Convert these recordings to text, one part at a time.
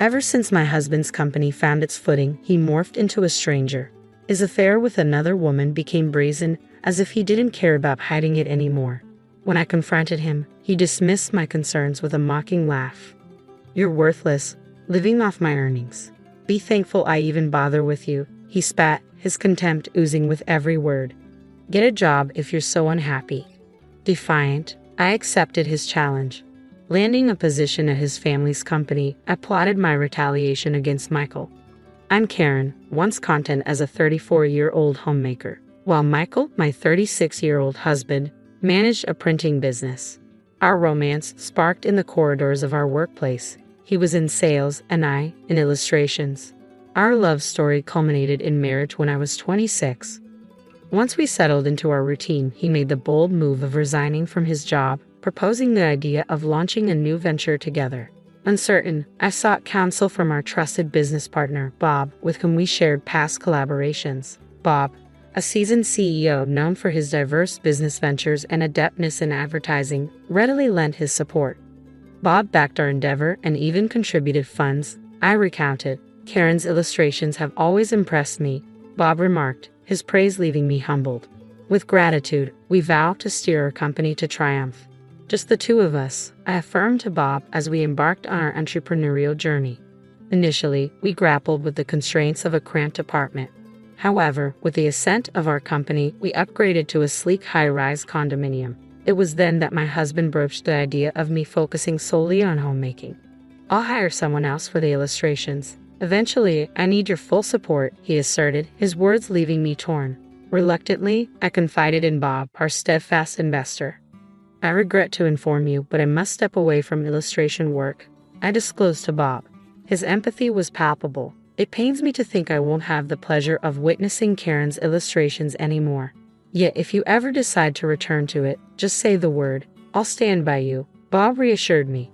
Ever since my husband's company found its footing, he morphed into a stranger. His affair with another woman became brazen, as if he didn't care about hiding it anymore. When I confronted him, he dismissed my concerns with a mocking laugh. "You're worthless, living off my earnings. Be thankful I even bother with you," he spat, his contempt oozing with every word. "Get a job if you're so unhappy." Defiant, I accepted his challenge. Landing a position at his family's company, I plotted my retaliation against Michael. I'm Karen, once content as a 34-year-old homemaker, while Michael, my 36-year-old husband, managed a printing business. Our romance sparked in the corridors of our workplace. He was in sales and I in illustrations. Our love story culminated in marriage when I was 26. Once we settled into our routine, he made the bold move of resigning from his job, proposing the idea of launching a new venture together. Uncertain, I sought counsel from our trusted business partner, Bob, with whom we shared past collaborations. Bob, a seasoned CEO known for his diverse business ventures and adeptness in advertising, readily lent his support. Bob backed our endeavor and even contributed funds. I recounted, "Karen's illustrations have always impressed me," Bob remarked, his praise leaving me humbled. With gratitude, we vowed to steer our company to triumph. Just the two of us, I affirmed to Bob as we embarked on our entrepreneurial journey. Initially, we grappled with the constraints of a cramped apartment. However, with the ascent of our company, we upgraded to a sleek high-rise condominium. It was then that my husband broached the idea of me focusing solely on homemaking. "I'll hire someone else for the illustrations. Eventually, I need your full support," he asserted, his words leaving me torn. Reluctantly, I confided in Bob, our steadfast investor. "I regret to inform you, but I must step away from illustration work," I disclosed to Bob. His empathy was palpable. "It pains me to think I won't have the pleasure of witnessing Karen's illustrations anymore. Yet if you ever decide to return to it, just say the word. I'll stand by you," Bob reassured me.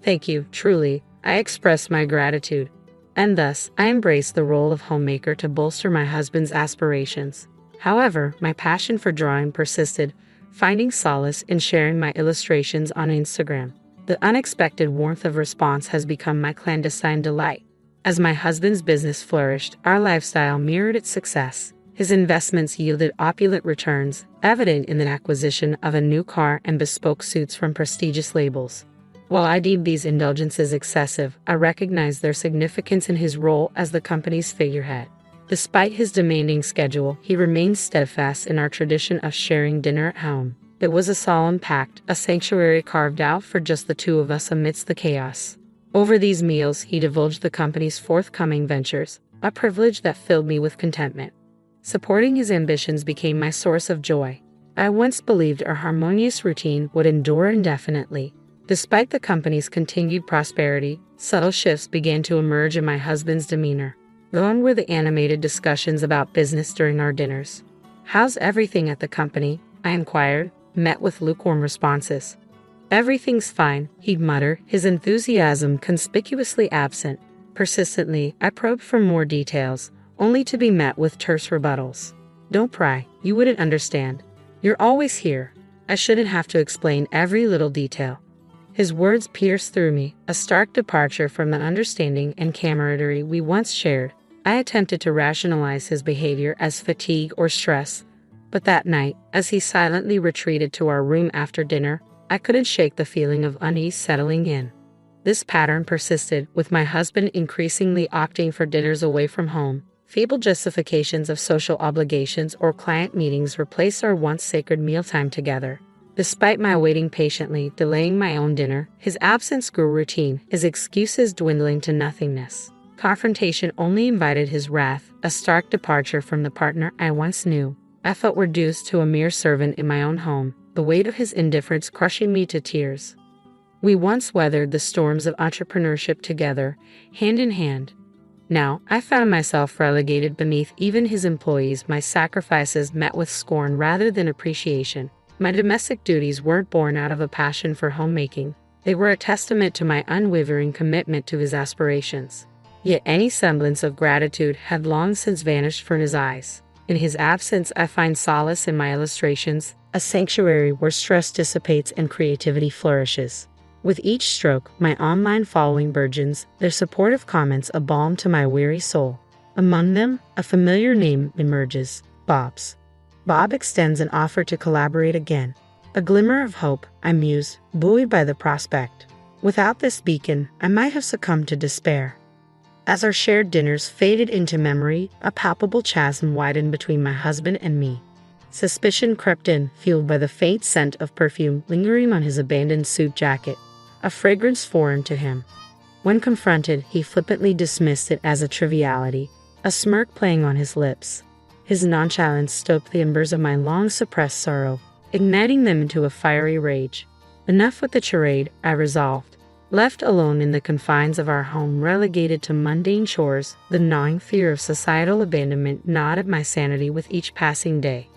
"Thank you, truly," I expressed my gratitude. And thus, I embraced the role of homemaker to bolster my husband's aspirations. However, my passion for drawing persisted, finding solace in sharing my illustrations on Instagram. The unexpected warmth of response has become my clandestine delight. As my husband's business flourished, our lifestyle mirrored its success. His investments yielded opulent returns, evident in the acquisition of a new car and bespoke suits from prestigious labels. While I deemed these indulgences excessive, I recognized their significance in his role as the company's figurehead. Despite his demanding schedule, he remained steadfast in our tradition of sharing dinner at home. It was a solemn pact, a sanctuary carved out for just the two of us amidst the chaos. Over these meals, he divulged the company's forthcoming ventures, a privilege that filled me with contentment. Supporting his ambitions became my source of joy. I once believed our harmonious routine would endure indefinitely. Despite the company's continued prosperity, subtle shifts began to emerge in my husband's demeanor. Gone were the animated discussions about business during our dinners. "How's everything at the company?" I inquired, met with lukewarm responses. "Everything's fine," he'd mutter, his enthusiasm conspicuously absent. Persistently, I probed for more details, only to be met with terse rebuttals. "Don't pry, you wouldn't understand. You're always here. I shouldn't have to explain every little detail." His words pierced through me, a stark departure from the understanding and camaraderie we once shared. I attempted to rationalize his behavior as fatigue or stress, but that night, as he silently retreated to our room after dinner, I couldn't shake the feeling of unease settling in. This pattern persisted, with my husband increasingly opting for dinners away from home. Feeble justifications of social obligations or client meetings replaced our once sacred mealtime together. Despite my waiting patiently, delaying my own dinner, his absence grew routine, his excuses dwindling to nothingness. Confrontation only invited his wrath, a stark departure from the partner I once knew. I felt reduced to a mere servant in my own home, the weight of his indifference crushing me to tears. We once weathered the storms of entrepreneurship together, hand in hand. Now, I found myself relegated beneath even his employees, my sacrifices met with scorn rather than appreciation. My domestic duties weren't born out of a passion for homemaking. They were a testament to my unwavering commitment to his aspirations. Yet any semblance of gratitude had long since vanished from his eyes. In his absence, I find solace in my illustrations, a sanctuary where stress dissipates and creativity flourishes. With each stroke, my online following burgeons, their supportive comments a balm to my weary soul. Among them, a familiar name emerges, Bob's. Bob extends an offer to collaborate again. A glimmer of hope, I muse, buoyed by the prospect. Without this beacon, I might have succumbed to despair. As our shared dinners faded into memory, a palpable chasm widened between my husband and me. Suspicion crept in, fueled by the faint scent of perfume lingering on his abandoned suit jacket, a fragrance foreign to him. When confronted, he flippantly dismissed it as a triviality, a smirk playing on his lips. His nonchalance stoked the embers of my long-suppressed sorrow, igniting them into a fiery rage. Enough with the charade, I resolved. Left alone in the confines of our home, relegated to mundane chores, the gnawing fear of societal abandonment gnawed at my sanity with each passing day.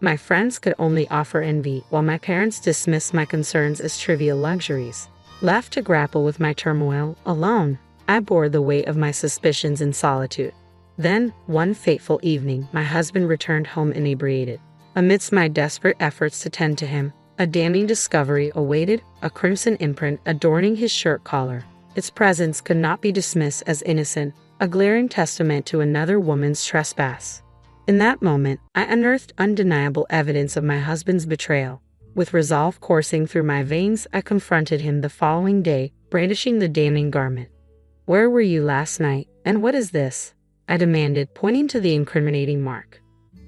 My friends could only offer envy, while my parents dismissed my concerns as trivial luxuries. Left to grapple with my turmoil, alone, I bore the weight of my suspicions in solitude. Then, one fateful evening, my husband returned home inebriated. Amidst my desperate efforts to tend to him, a damning discovery awaited, a crimson imprint adorning his shirt collar. Its presence could not be dismissed as innocent, a glaring testament to another woman's trespass. In that moment, I unearthed undeniable evidence of my husband's betrayal. With resolve coursing through my veins, I confronted him the following day, brandishing the damning garment. "Where were you last night, and what is this?" I demanded, pointing to the incriminating mark.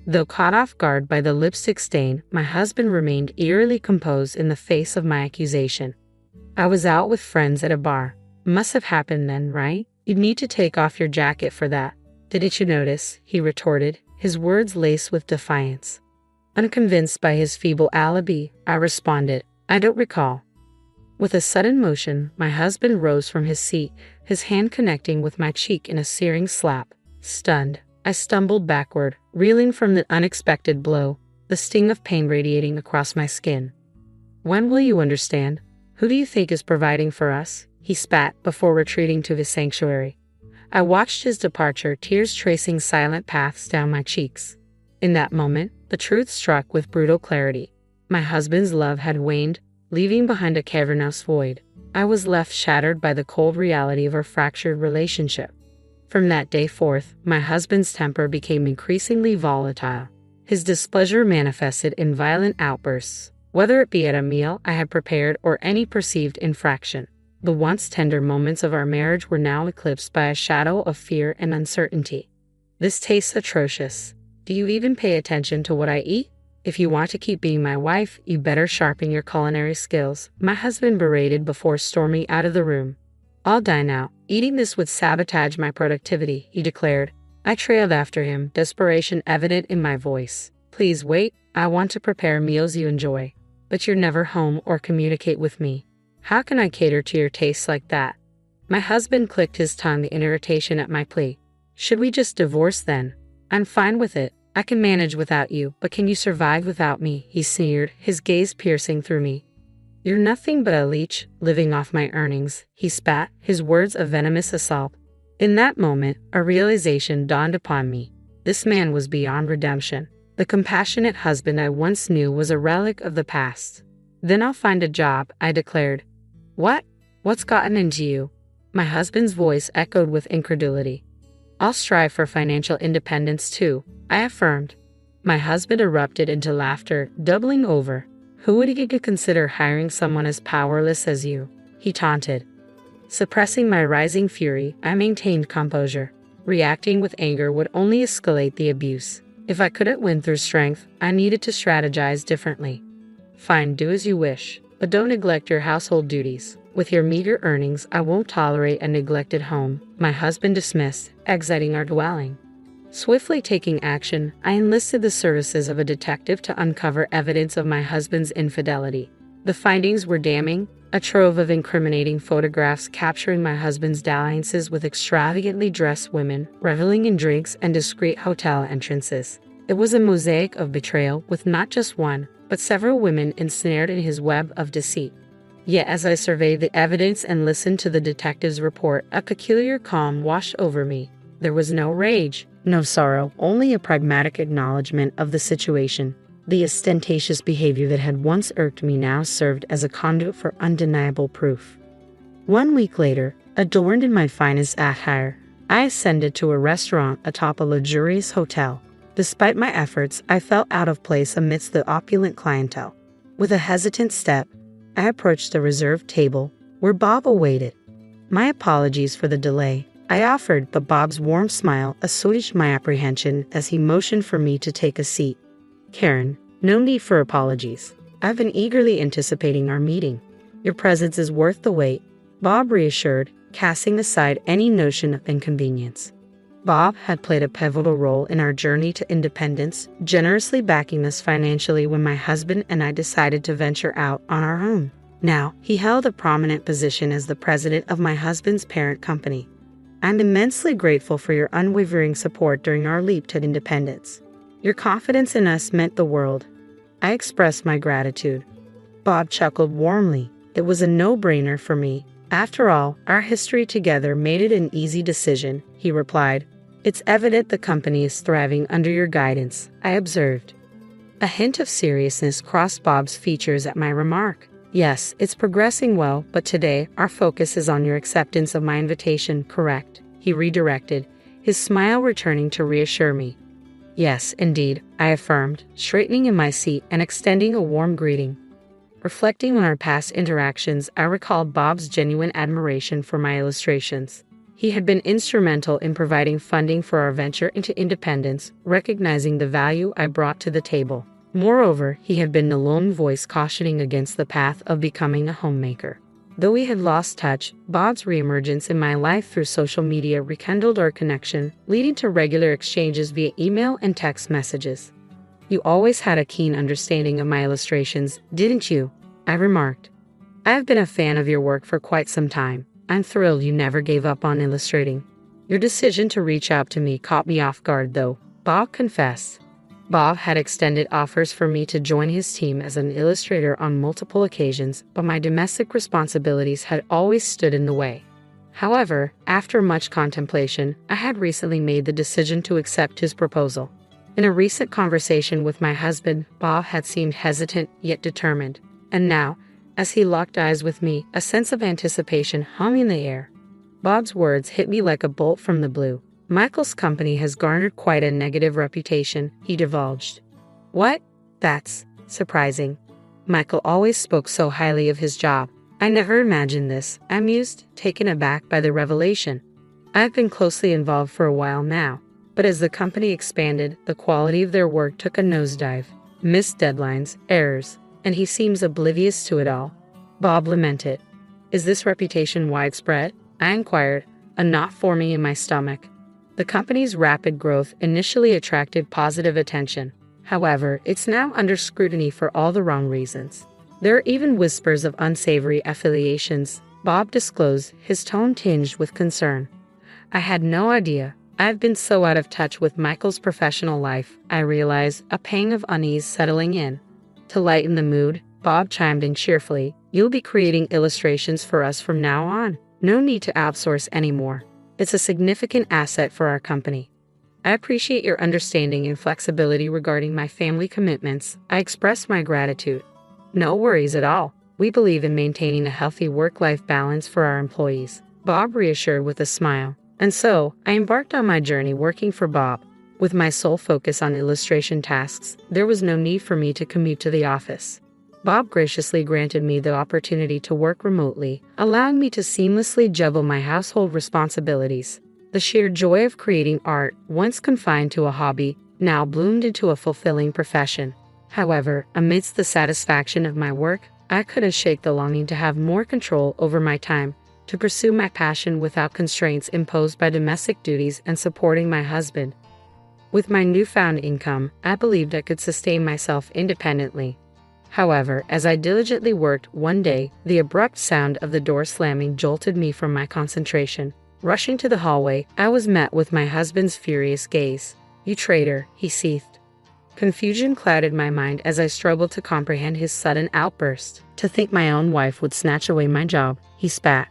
Though caught off guard by the lipstick stain, my husband remained eerily composed in the face of my accusation. "I was out with friends at a bar. Must have happened then, right? You'd need to take off your jacket for that. Didn't you notice?" he retorted, his words laced with defiance. Unconvinced by his feeble alibi, I responded, "I don't recall." With a sudden motion, my husband rose from his seat, his hand connecting with my cheek in a searing slap. Stunned, I stumbled backward, reeling from the unexpected blow, the sting of pain radiating across my skin. "When will you understand? Who do you think is providing for us?" he spat before retreating to his sanctuary. I watched his departure, tears tracing silent paths down my cheeks. In that moment, the truth struck with brutal clarity. My husband's love had waned, leaving behind a cavernous void. I was left shattered by the cold reality of our fractured relationship. From that day forth, my husband's temper became increasingly volatile. His displeasure manifested in violent outbursts, whether it be at a meal I had prepared or any perceived infraction. The once tender moments of our marriage were now eclipsed by a shadow of fear and uncertainty. "This tastes atrocious. Do you even pay attention to what I eat? If you want to keep being my wife, you better sharpen your culinary skills," my husband berated before storming out of the room. "I'll dine out. Eating this would sabotage my productivity," he declared. I trailed after him, desperation evident in my voice. "Please wait. I want to prepare meals you enjoy. But you're never home or communicate with me. How can I cater to your tastes like that?" My husband clicked his tongue in irritation at my plea. "Should we just divorce then? I'm fine with it. I can manage without you, but can you survive without me?" he sneered, his gaze piercing through me. "You're nothing but a leech, living off my earnings," he spat, his words a venomous assault. In that moment, a realization dawned upon me. This man was beyond redemption. The compassionate husband I once knew was a relic of the past. "Then I'll find a job," I declared. "What? What's gotten into you?" My husband's voice echoed with incredulity. "I'll strive for financial independence too," I affirmed. My husband erupted into laughter, doubling over. "Who would you consider hiring someone as powerless as you?" he taunted. Suppressing my rising fury, I maintained composure. Reacting with anger would only escalate the abuse. If I couldn't win through strength, I needed to strategize differently. "Fine, do as you wish, but don't neglect your household duties. With your meager earnings, I won't tolerate a neglected home," my husband dismissed, exiting our dwelling. Swiftly taking action, I enlisted the services of a detective to uncover evidence of my husband's infidelity. The findings were damning, a trove of incriminating photographs capturing my husband's dalliances with extravagantly dressed women, reveling in drinks and discreet hotel entrances. It was a mosaic of betrayal, with not just one, but several women ensnared in his web of deceit. Yet as I surveyed the evidence and listened to the detective's report, a peculiar calm washed over me. There was no rage, no sorrow, only a pragmatic acknowledgement of the situation. The ostentatious behavior that had once irked me now served as a conduit for undeniable proof. 1 week later, adorned in my finest attire, I ascended to a restaurant atop a luxurious hotel. Despite my efforts, I felt out of place amidst the opulent clientele. With a hesitant step, I approached the reserved table where Bob awaited. My apologies for the delay, I offered, but Bob's warm smile assuaged my apprehension as he motioned for me to take a seat. Karen, no need for apologies. I've been eagerly anticipating our meeting. Your presence is worth the wait, Bob reassured, casting aside any notion of inconvenience. Bob had played a pivotal role in our journey to independence, generously backing us financially when my husband and I decided to venture out on our own. Now, he held a prominent position as the president of my husband's parent company. I'm immensely grateful for your unwavering support during our leap to independence. Your confidence in us meant the world. I expressed my gratitude. Bob chuckled warmly. It was a no-brainer for me. After all, our history together made it an easy decision, he replied. It's evident the company is thriving under your guidance, I observed. A hint of seriousness crossed Bob's features at my remark. Yes, it's progressing well, but today our focus is on your acceptance of my invitation, correct? He redirected, his smile returning to reassure me. Yes, indeed, I affirmed, straightening in my seat and extending a warm greeting. Reflecting on our past interactions, I recalled Bob's genuine admiration for my illustrations. He had been instrumental in providing funding for our venture into independence, recognizing the value I brought to the table. Moreover, he had been the lone voice cautioning against the path of becoming a homemaker. Though we had lost touch, Bob's reemergence in my life through social media rekindled our connection, leading to regular exchanges via email and text messages. You always had a keen understanding of my illustrations, didn't you? I remarked. I've been a fan of your work for quite some time. I'm thrilled you never gave up on illustrating. Your decision to reach out to me caught me off guard, though, Bob confessed. Bob had extended offers for me to join his team as an illustrator on multiple occasions, but my domestic responsibilities had always stood in the way. However, after much contemplation, I had recently made the decision to accept his proposal. In a recent conversation with my husband, Bob had seemed hesitant yet determined, and now, as he locked eyes with me, a sense of anticipation hung in the air. Bob's words hit me like a bolt from the blue. Michael's company has garnered quite a negative reputation, he divulged. What? That's surprising. Michael always spoke so highly of his job. I never imagined this, I mused, taken aback by the revelation. I've been closely involved for a while now. But as the company expanded, the quality of their work took a nosedive. Missed deadlines, errors, and he seems oblivious to it all. Bob lamented. Is this reputation widespread? I inquired, a knot forming in my stomach. The company's rapid growth initially attracted positive attention. However, it's now under scrutiny for all the wrong reasons. There are even whispers of unsavory affiliations, Bob disclosed, his tone tinged with concern. I had no idea. I've been so out of touch with Michael's professional life, I realized, a pang of unease settling in. To lighten the mood, Bob chimed in cheerfully, You'll be creating illustrations for us from now on. No need to outsource anymore. It's a significant asset for our company. I appreciate your understanding and flexibility regarding my family commitments. I express my gratitude. No worries at all. We believe in maintaining a healthy work-life balance for our employees, Bob reassured with a smile. And so, I embarked on my journey working for Bob. With my sole focus on illustration tasks, there was no need for me to commute to the office. Bob graciously granted me the opportunity to work remotely, allowing me to seamlessly juggle my household responsibilities. The sheer joy of creating art, once confined to a hobby, now bloomed into a fulfilling profession. However, amidst the satisfaction of my work, I couldn't shake the longing to have more control over my time, to pursue my passion without constraints imposed by domestic duties and supporting my husband. With my newfound income, I believed I could sustain myself independently. However, as I diligently worked, one day, the abrupt sound of the door slamming jolted me from my concentration. Rushing to the hallway, I was met with my husband's furious gaze. "You traitor," he seethed. Confusion clouded my mind as I struggled to comprehend his sudden outburst. "To think my own wife would snatch away my job," he spat.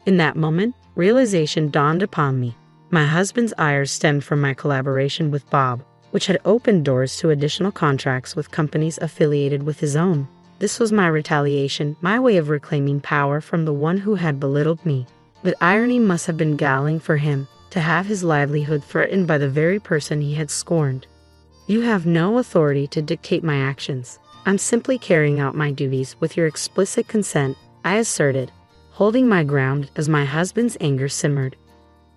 In that moment, realization dawned upon me. My husband's ire stemmed from my collaboration with Bob. which had opened doors to additional contracts with companies affiliated with his own. This was my retaliation, my way of reclaiming power from the one who had belittled me. But irony must have been galling for him, to have his livelihood threatened by the very person he had scorned. You have no authority to dictate my actions. I'm simply carrying out my duties with your explicit consent, I asserted, holding my ground as my husband's anger simmered.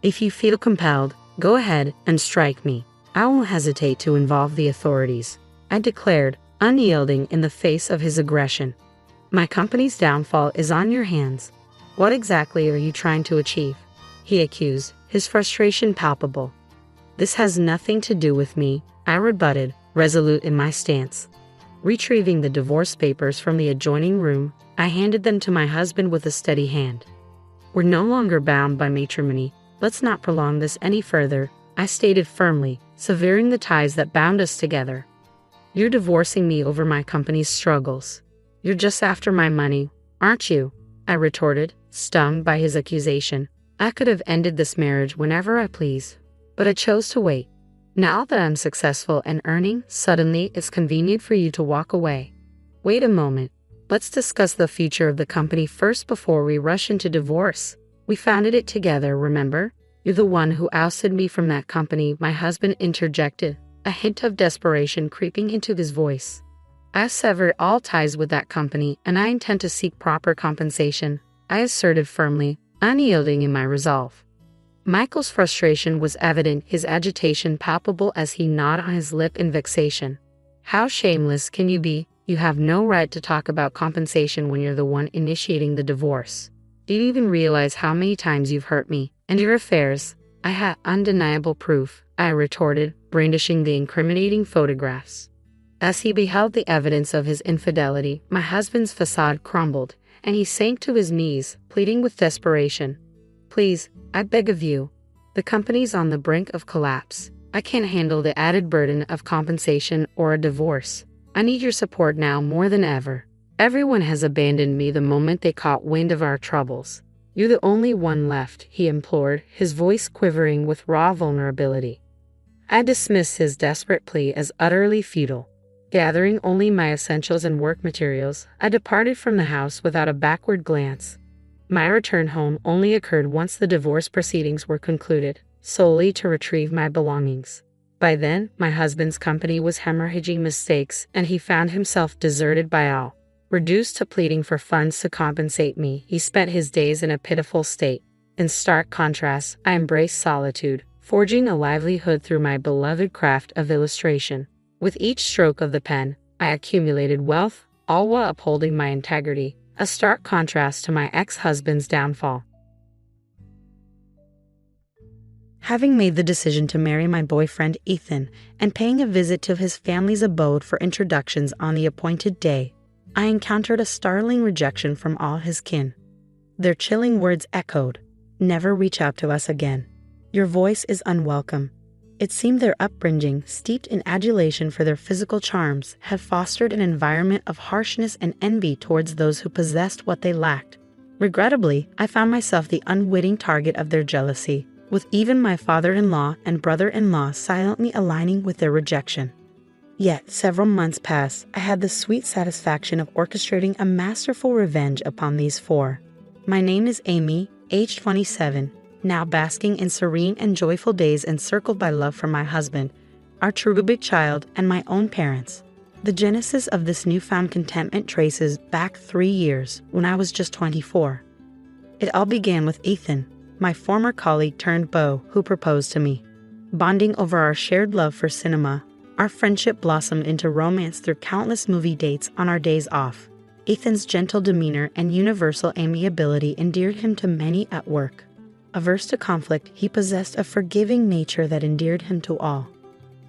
If you feel compelled, go ahead and strike me. I won't hesitate to involve the authorities, I declared, unyielding in the face of his aggression. My company's downfall is on your hands. What exactly are you trying to achieve? He accused, his frustration palpable. This has nothing to do with me, I rebutted, resolute in my stance. Retrieving the divorce papers from the adjoining room, I handed them to my husband with a steady hand. We're no longer bound by matrimony. Let's not prolong this any further, I stated firmly, severing the ties that bound us together. You're divorcing me over my company's struggles. You're just after my money, aren't you? I retorted, stung by his accusation. I could have ended this marriage whenever I please, but I chose to wait. Now that I'm successful and earning, suddenly it's convenient for you to walk away. Wait a moment. Let's discuss the future of the company first before we rush into divorce. We founded it together, remember? You're the one who ousted me from that company, my husband interjected, a hint of desperation creeping into his voice. I severed all ties with that company, and I intend to seek proper compensation, I asserted firmly, unyielding in my resolve. Michael's frustration was evident, his agitation palpable as he gnawed on his lip in vexation. How shameless can you be? You have no right to talk about compensation when you're the one initiating the divorce. Do you even realize how many times you've hurt me and your affairs? I had undeniable proof, I retorted, brandishing the incriminating photographs. As he beheld the evidence of his infidelity, my husband's facade crumbled, and he sank to his knees, pleading with desperation. Please, I beg of you. The company's on the brink of collapse. I can't handle the added burden of compensation or a divorce. I need your support now more than ever. Everyone has abandoned me the moment they caught wind of our troubles. You're the only one left, he implored, his voice quivering with raw vulnerability. I dismissed his desperate plea as utterly futile. Gathering only my essentials and work materials, I departed from the house without a backward glance. My return home only occurred once the divorce proceedings were concluded, solely to retrieve my belongings. By then, my husband's company was hemorrhaging mistakes, and he found himself deserted by all. Reduced to pleading for funds to compensate me, he spent his days in a pitiful state. In stark contrast, I embraced solitude, forging a livelihood through my beloved craft of illustration. With each stroke of the pen, I accumulated wealth, all while upholding my integrity, a stark contrast to my ex-husband's downfall. Having made the decision to marry my boyfriend Ethan and paying a visit to his family's abode for introductions on the appointed day, I encountered a startling rejection from all his kin. Their chilling words echoed, "Never reach out to us again. Your voice is unwelcome." It seemed their upbringing, steeped in adulation for their physical charms, had fostered an environment of harshness and envy towards those who possessed what they lacked. Regrettably, I found myself the unwitting target of their jealousy, with even my father-in-law and brother-in-law silently aligning with their rejection. Yet, several months passed, I had the sweet satisfaction of orchestrating a masterful revenge upon these four. My name is Amy, age 27, now basking in serene and joyful days encircled by love for my husband, our cherubic child, and my own parents. The genesis of this newfound contentment traces back 3 years, when I was just 24. It all began with Ethan, my former colleague turned beau, who proposed to me. Bonding over our shared love for cinema, our friendship blossomed into romance through countless movie dates on our days off. Ethan's gentle demeanor and universal amiability endeared him to many at work. Averse to conflict, he possessed a forgiving nature that endeared him to all.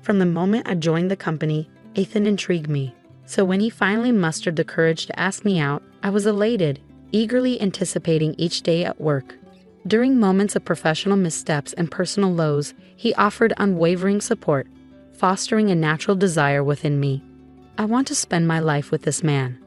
From the moment I joined the company, Ethan intrigued me, so when he finally mustered the courage to ask me out, I was elated, eagerly anticipating each day at work. During moments of professional missteps and personal lows, he offered unwavering support, fostering a natural desire within me. I want to spend my life with this man.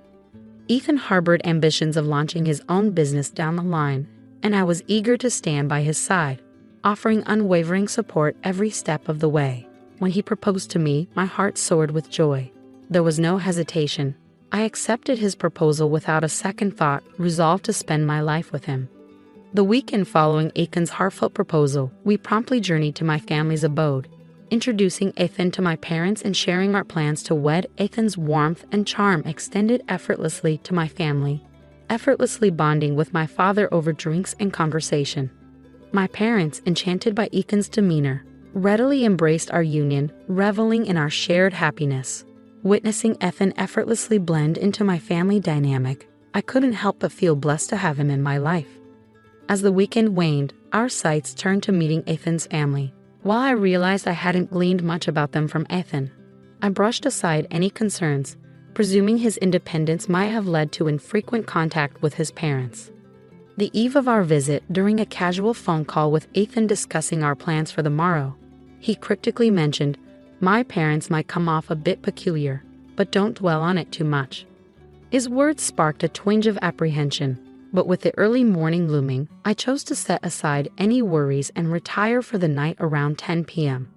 Ethan harbored ambitions of launching his own business down the line, and I was eager to stand by his side, offering unwavering support every step of the way. When he proposed to me, my heart soared with joy. There was no hesitation. I accepted his proposal without a second thought, resolved to spend my life with him. The weekend following Ethan's heartfelt proposal, we promptly journeyed to my family's abode. Introducing Ethan to my parents and sharing our plans to wed, Ethan's warmth and charm extended effortlessly to my family, effortlessly bonding with my father over drinks and conversation. My parents, enchanted by Ethan's demeanor, readily embraced our union, reveling in our shared happiness. Witnessing Ethan effortlessly blend into my family dynamic, I couldn't help but feel blessed to have him in my life. As the weekend waned, our sights turned to meeting Ethan's family. While I realized I hadn't gleaned much about them from Ethan, I brushed aside any concerns, presuming his independence might have led to infrequent contact with his parents. The eve of our visit, during a casual phone call with Ethan discussing our plans for the morrow, he cryptically mentioned, "My parents might come off a bit peculiar, but don't dwell on it too much." His words sparked a twinge of apprehension, but with the early morning looming, I chose to set aside any worries and retire for the night around 10 p.m.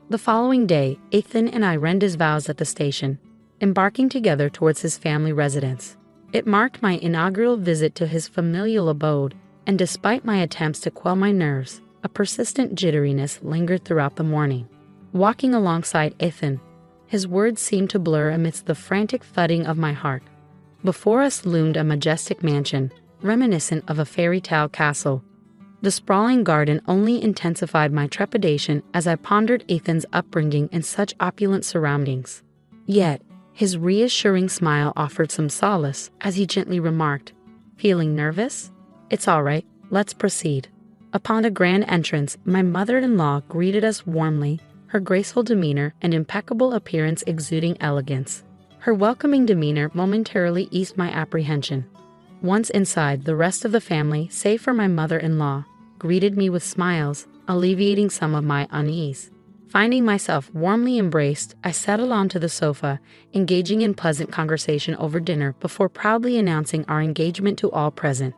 The following day, Ethan and I rendered his vows at the station, embarking together towards his family residence. It marked my inaugural visit to his familial abode, and despite my attempts to quell my nerves, a persistent jitteriness lingered throughout the morning. Walking alongside Ethan, his words seemed to blur amidst the frantic thudding of my heart. Before us loomed a majestic mansion, reminiscent of a fairy tale castle. The sprawling garden only intensified my trepidation as I pondered Ethan's upbringing in such opulent surroundings. Yet, his reassuring smile offered some solace as he gently remarked, "Feeling nervous? It's all right, let's proceed." Upon a grand entrance, my mother-in-law greeted us warmly, her graceful demeanor and impeccable appearance exuding elegance. Her welcoming demeanor momentarily eased my apprehension. Once inside, the rest of the family, save for my mother-in-law, greeted me with smiles, alleviating some of my unease. Finding myself warmly embraced, I settled onto the sofa, engaging in pleasant conversation over dinner before proudly announcing our engagement to all present.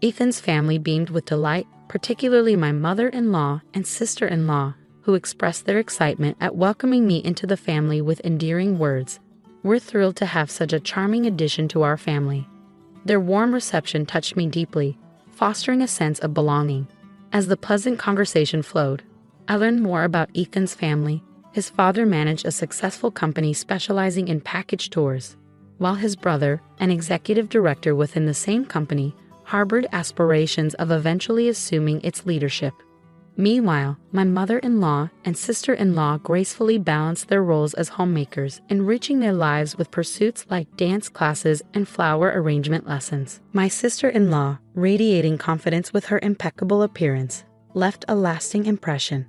Ethan's family beamed with delight, particularly my mother-in-law and sister-in-law, who expressed their excitement at welcoming me into the family with endearing words. "We're thrilled to have such a charming addition to our family." Their warm reception touched me deeply, fostering a sense of belonging. As the pleasant conversation flowed, I learned more about Ethan's family. His father managed a successful company specializing in package tours, while his brother, an executive director within the same company, harbored aspirations of eventually assuming its leadership. Meanwhile, my mother-in-law and sister-in-law gracefully balanced their roles as homemakers, enriching their lives with pursuits like dance classes and flower arrangement lessons. My sister-in-law, radiating confidence with her impeccable appearance, left a lasting impression.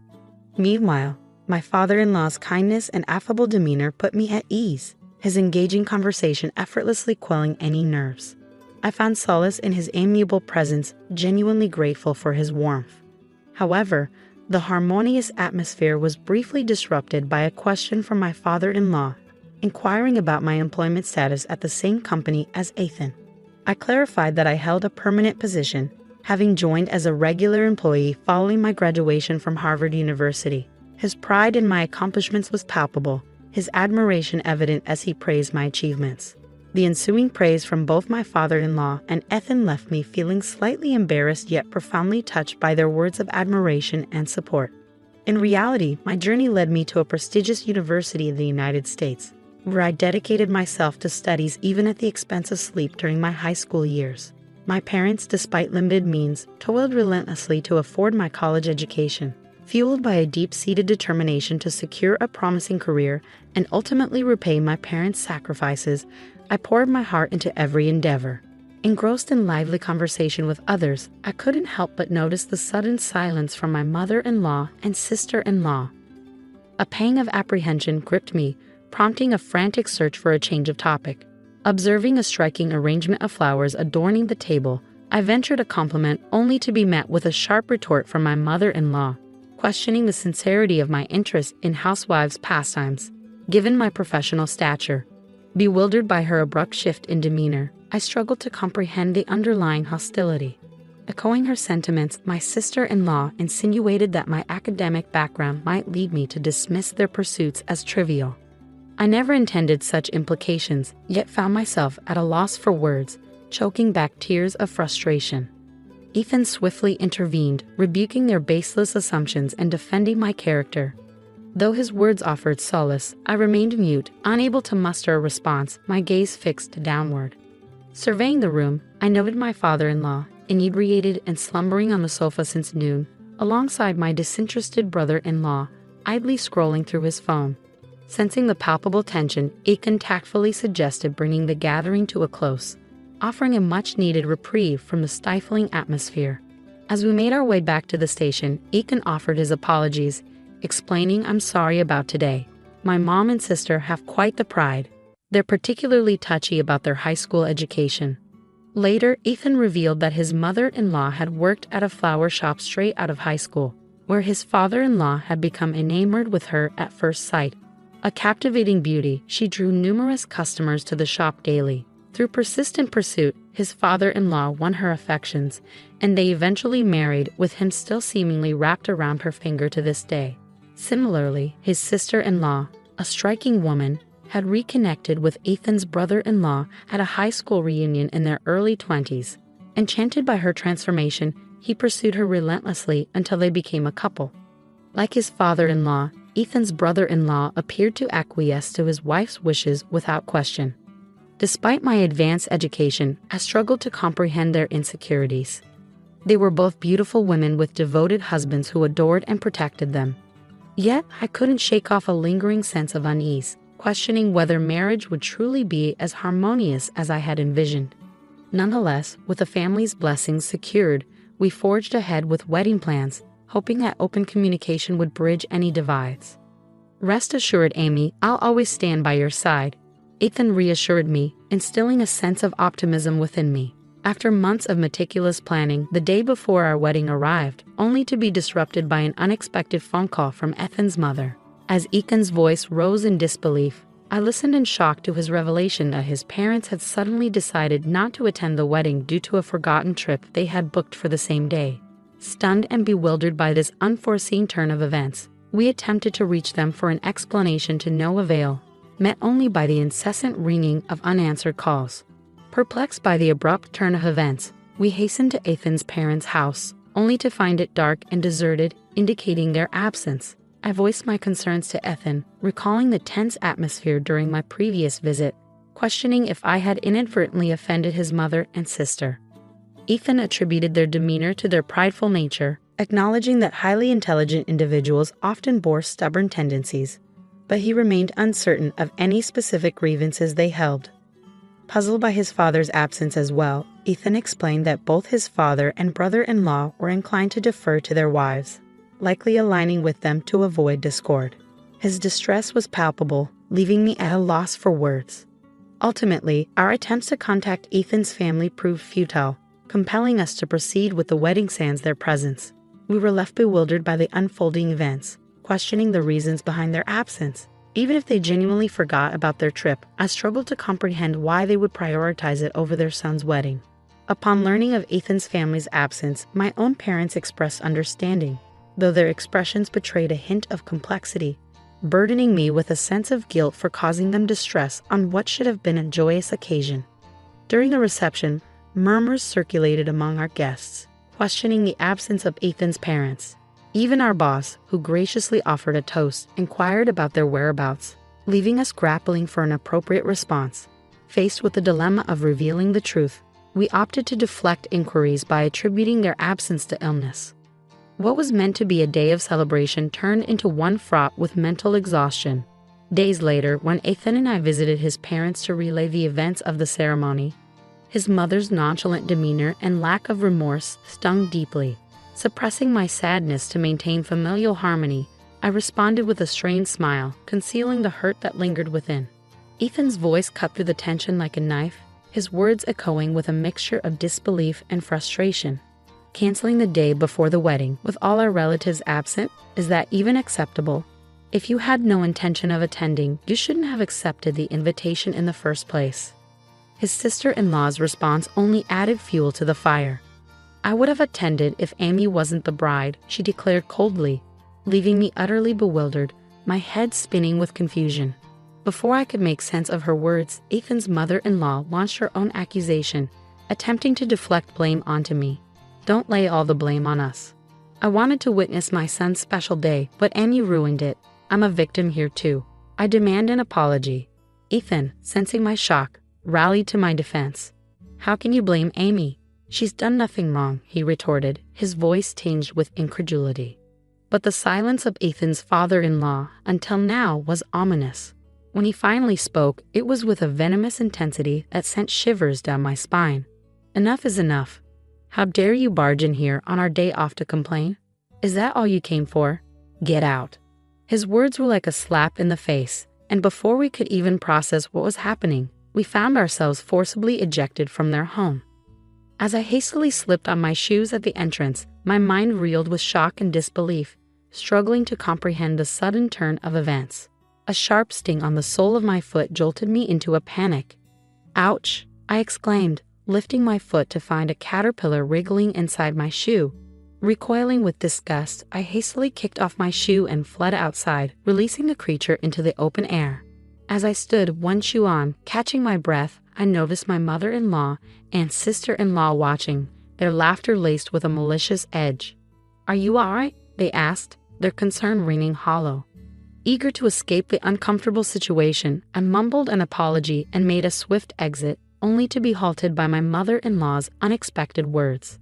Meanwhile, my father-in-law's kindness and affable demeanor put me at ease, his engaging conversation effortlessly quelling any nerves. I found solace in his amiable presence, genuinely grateful for his warmth. However, the harmonious atmosphere was briefly disrupted by a question from my father-in-law, inquiring about my employment status at the same company as Ethan. I clarified that I held a permanent position, having joined as a regular employee following my graduation from Harvard University. His pride in my accomplishments was palpable, his admiration evident as he praised my achievements. The ensuing praise from both my father-in-law and Ethan left me feeling slightly embarrassed yet profoundly touched by their words of admiration and support. In reality, my journey led me to a prestigious university in the United States, where I dedicated myself to studies even at the expense of sleep during my high school years. My parents, despite limited means, toiled relentlessly to afford my college education. Fueled by a deep-seated determination to secure a promising career and ultimately repay my parents' sacrifices, I poured my heart into every endeavor. Engrossed in lively conversation with others, I couldn't help but notice the sudden silence from my mother-in-law and sister-in-law. A pang of apprehension gripped me, prompting a frantic search for a change of topic. Observing a striking arrangement of flowers adorning the table, I ventured a compliment only to be met with a sharp retort from my mother-in-law, questioning the sincerity of my interest in housewives' pastimes, given my professional stature. Bewildered by her abrupt shift in demeanor, I struggled to comprehend the underlying hostility. Echoing her sentiments, my sister-in-law insinuated that my academic background might lead me to dismiss their pursuits as trivial. I never intended such implications, yet found myself at a loss for words, choking back tears of frustration. Ethan swiftly intervened, rebuking their baseless assumptions and defending my character. Though his words offered solace, I remained mute, unable to muster a response, my gaze fixed downward. Surveying the room, I noted my father-in-law, inebriated and slumbering on the sofa since noon, alongside my disinterested brother-in-law, idly scrolling through his phone. Sensing the palpable tension, Ethan tactfully suggested bringing the gathering to a close, offering a much-needed reprieve from the stifling atmosphere. As we made our way back to the station, Ethan offered his apologies, explaining, "I'm sorry about today. My mom and sister have quite the pride. They're particularly touchy about their high school education." Later, Ethan revealed that his mother-in-law had worked at a flower shop straight out of high school, where his father-in-law had become enamored with her at first sight. A captivating beauty, she drew numerous customers to the shop daily. Through persistent pursuit, his father-in-law won her affections, and they eventually married, with him still seemingly wrapped around her finger to this day. Similarly, his sister-in-law, a striking woman, had reconnected with Ethan's brother-in-law at a high school reunion in their early 20s. Enchanted by her transformation, he pursued her relentlessly until they became a couple. Like his father-in-law, Ethan's brother-in-law appeared to acquiesce to his wife's wishes without question. Despite my advanced education, I struggled to comprehend their insecurities. They were both beautiful women with devoted husbands who adored and protected them. Yet, I couldn't shake off a lingering sense of unease, questioning whether marriage would truly be as harmonious as I had envisioned. Nonetheless, with the family's blessings secured, we forged ahead with wedding plans, hoping that open communication would bridge any divides. "Rest assured, Amy, I'll always stand by your side," Ethan reassured me, instilling a sense of optimism within me. After months of meticulous planning, the day before our wedding arrived, only to be disrupted by an unexpected phone call from Ethan's mother. As Ethan's voice rose in disbelief, I listened in shock to his revelation that his parents had suddenly decided not to attend the wedding due to a forgotten trip they had booked for the same day. Stunned and bewildered by this unforeseen turn of events, we attempted to reach them for an explanation to no avail, met only by the incessant ringing of unanswered calls. Perplexed by the abrupt turn of events, we hastened to Ethan's parents' house, only to find it dark and deserted, indicating their absence. I voiced my concerns to Ethan, recalling the tense atmosphere during my previous visit, questioning if I had inadvertently offended his mother and sister. Ethan attributed their demeanor to their prideful nature, acknowledging that highly intelligent individuals often bore stubborn tendencies, but he remained uncertain of any specific grievances they held. Puzzled by his father's absence as well, Ethan explained that both his father and brother-in-law were inclined to defer to their wives, likely aligning with them to avoid discord. His distress was palpable, leaving me at a loss for words. Ultimately, our attempts to contact Ethan's family proved futile, compelling us to proceed with the wedding sans their presence. We were left bewildered by the unfolding events, questioning the reasons behind their absence. Even if they genuinely forgot about their trip, I struggled to comprehend why they would prioritize it over their son's wedding. Upon learning of Ethan's family's absence, my own parents expressed understanding, though their expressions betrayed a hint of complexity, burdening me with a sense of guilt for causing them distress on what should have been a joyous occasion. During the reception, murmurs circulated among our guests, questioning the absence of Ethan's parents. Even our boss, who graciously offered a toast, inquired about their whereabouts, leaving us grappling for an appropriate response. Faced with the dilemma of revealing the truth, we opted to deflect inquiries by attributing their absence to illness. What was meant to be a day of celebration turned into one fraught with mental exhaustion. Days later, when Ethan and I visited his parents to relay the events of the ceremony, his mother's nonchalant demeanor and lack of remorse stung deeply. Suppressing my sadness to maintain familial harmony, I responded with a strained smile, concealing the hurt that lingered within. Ethan's voice cut through the tension like a knife, his words echoing with a mixture of disbelief and frustration. "Canceling the day before the wedding, with all our relatives absent, is that even acceptable? If you had no intention of attending, you shouldn't have accepted the invitation in the first place." His sister-in-law's response only added fuel to the fire. I would have attended if Amy wasn't the bride, she declared coldly, leaving me utterly bewildered, my head spinning with confusion. Before I could make sense of her words, Ethan's mother-in-law launched her own accusation, attempting to deflect blame onto me. Don't lay all the blame on us. I wanted to witness my son's special day, but Amy ruined it. I'm a victim here too. I demand an apology. Ethan, sensing my shock, rallied to my defense. How can you blame Amy? She's done nothing wrong, he retorted, his voice tinged with incredulity. But the silence of Ethan's father-in-law, until now, was ominous. When he finally spoke, it was with a venomous intensity that sent shivers down my spine. Enough is enough. How dare you barge in here on our day off to complain? Is that all you came for? Get out. His words were like a slap in the face, and before we could even process what was happening, we found ourselves forcibly ejected from their home. As I hastily slipped on my shoes at the entrance, my mind reeled with shock and disbelief, struggling to comprehend the sudden turn of events. A sharp sting on the sole of my foot jolted me into a panic. Ouch! I exclaimed, lifting my foot to find a caterpillar wriggling inside my shoe. Recoiling with disgust, I hastily kicked off my shoe and fled outside, releasing the creature into the open air. As I stood, one shoe on, catching my breath, I noticed my mother-in-law and sister-in-law watching, their laughter laced with a malicious edge. Are you all right? They asked, their concern ringing hollow. Eager to escape the uncomfortable situation, I mumbled an apology and made a swift exit, only to be halted by my mother-in-law's unexpected words.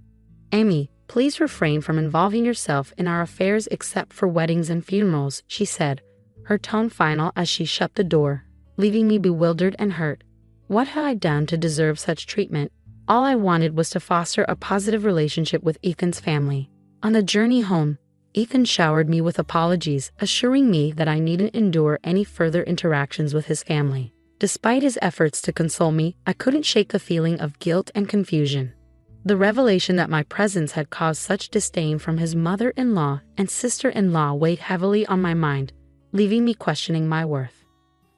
Amy, please refrain from involving yourself in our affairs except for weddings and funerals, she said, her tone final as she shut the door, leaving me bewildered and hurt. What had I done to deserve such treatment? All I wanted was to foster a positive relationship with Ethan's family. On the journey home, Ethan showered me with apologies, assuring me that I needn't endure any further interactions with his family. Despite his efforts to console me, I couldn't shake the feeling of guilt and confusion. The revelation that my presence had caused such disdain from his mother-in-law and sister-in-law weighed heavily on my mind, leaving me questioning my worth.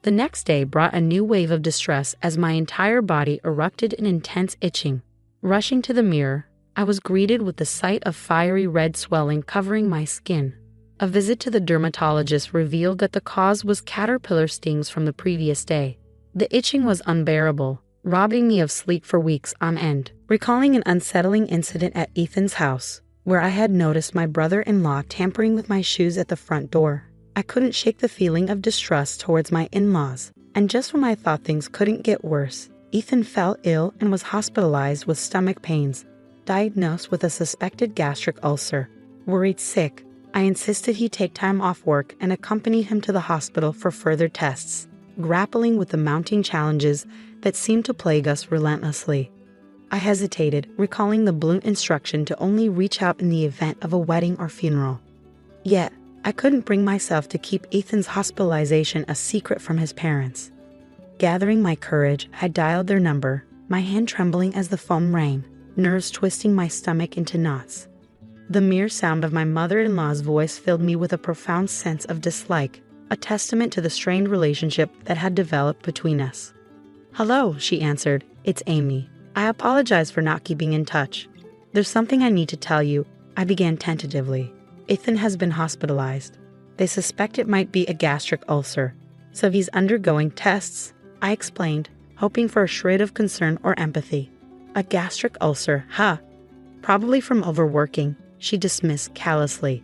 The next day brought a new wave of distress as my entire body erupted in intense itching. Rushing to the mirror, I was greeted with the sight of fiery red swelling covering my skin. A visit to the dermatologist revealed that the cause was caterpillar stings from the previous day. The itching was unbearable, robbing me of sleep for weeks on end. Recalling an unsettling incident at Ethan's house, where I had noticed my brother-in-law tampering with my shoes at the front door, I couldn't shake the feeling of distrust towards my in-laws. And just when I thought things couldn't get worse, Ethan fell ill and was hospitalized with stomach pains, diagnosed with a suspected gastric ulcer. Worried sick, I insisted he take time off work and accompanied him to the hospital for further tests, grappling with the mounting challenges that seemed to plague us relentlessly. I hesitated, recalling the blunt instruction to only reach out in the event of a wedding or funeral. Yet, I couldn't bring myself to keep Ethan's hospitalization a secret from his parents. Gathering my courage, I dialed their number, my hand trembling as the phone rang, nerves twisting my stomach into knots. The mere sound of my mother-in-law's voice filled me with a profound sense of dislike, a testament to the strained relationship that had developed between us. Hello, she answered. It's Amy. I apologize for not keeping in touch. There's something I need to tell you, I began tentatively. Ethan has been hospitalized. They suspect it might be a gastric ulcer, so he's undergoing tests, I explained, hoping for a shred of concern or empathy. A gastric ulcer, huh? Probably from overworking, she dismissed callously.